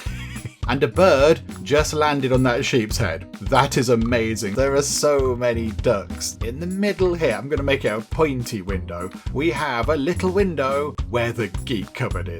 And a bird just landed on that sheep's head. That is amazing. There are so many ducks. In the middle here, I'm going to make it a pointy window. We have a little window where the Geek Cupboard is.